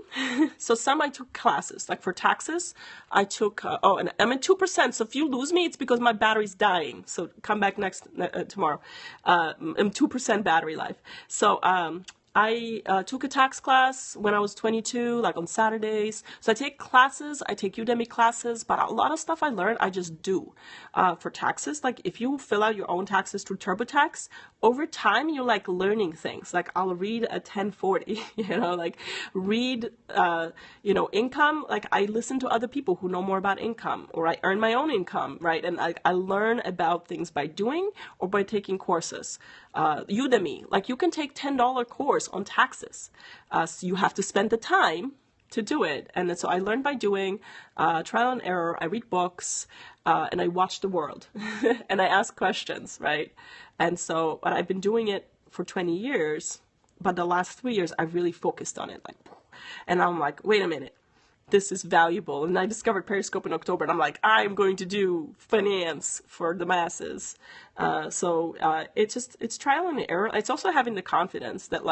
so some I took classes, like for taxes, I took, and I'm at 2%. So if you lose me, it's because my battery's dying. So come back tomorrow. I'm 2% battery life. So, I took a tax class when I was 22, like on Saturdays. So I take classes, I take Udemy classes, but a lot of stuff I learned, I just do. For taxes, like if you fill out your own taxes through TurboTax, over time you're like learning things. Like I'll read a 1040, like read, income. Like I listen to other people who know more about income, or I earn my own income, right? And I learn about things by doing or by taking courses. Udemy, like you can take $10 course on taxes. So you have to spend the time to do it. And so I learned by doing, trial and error. I read books, and I watch the world and I ask questions, right? And so, but I've been doing it for 20 years, but the last 3 years I've really focused on it. And I'm like, wait a minute. This is valuable. And I discovered Periscope in October, and I'm like, I'm going to do finance for the masses. So it's trial and error. It's also having the confidence that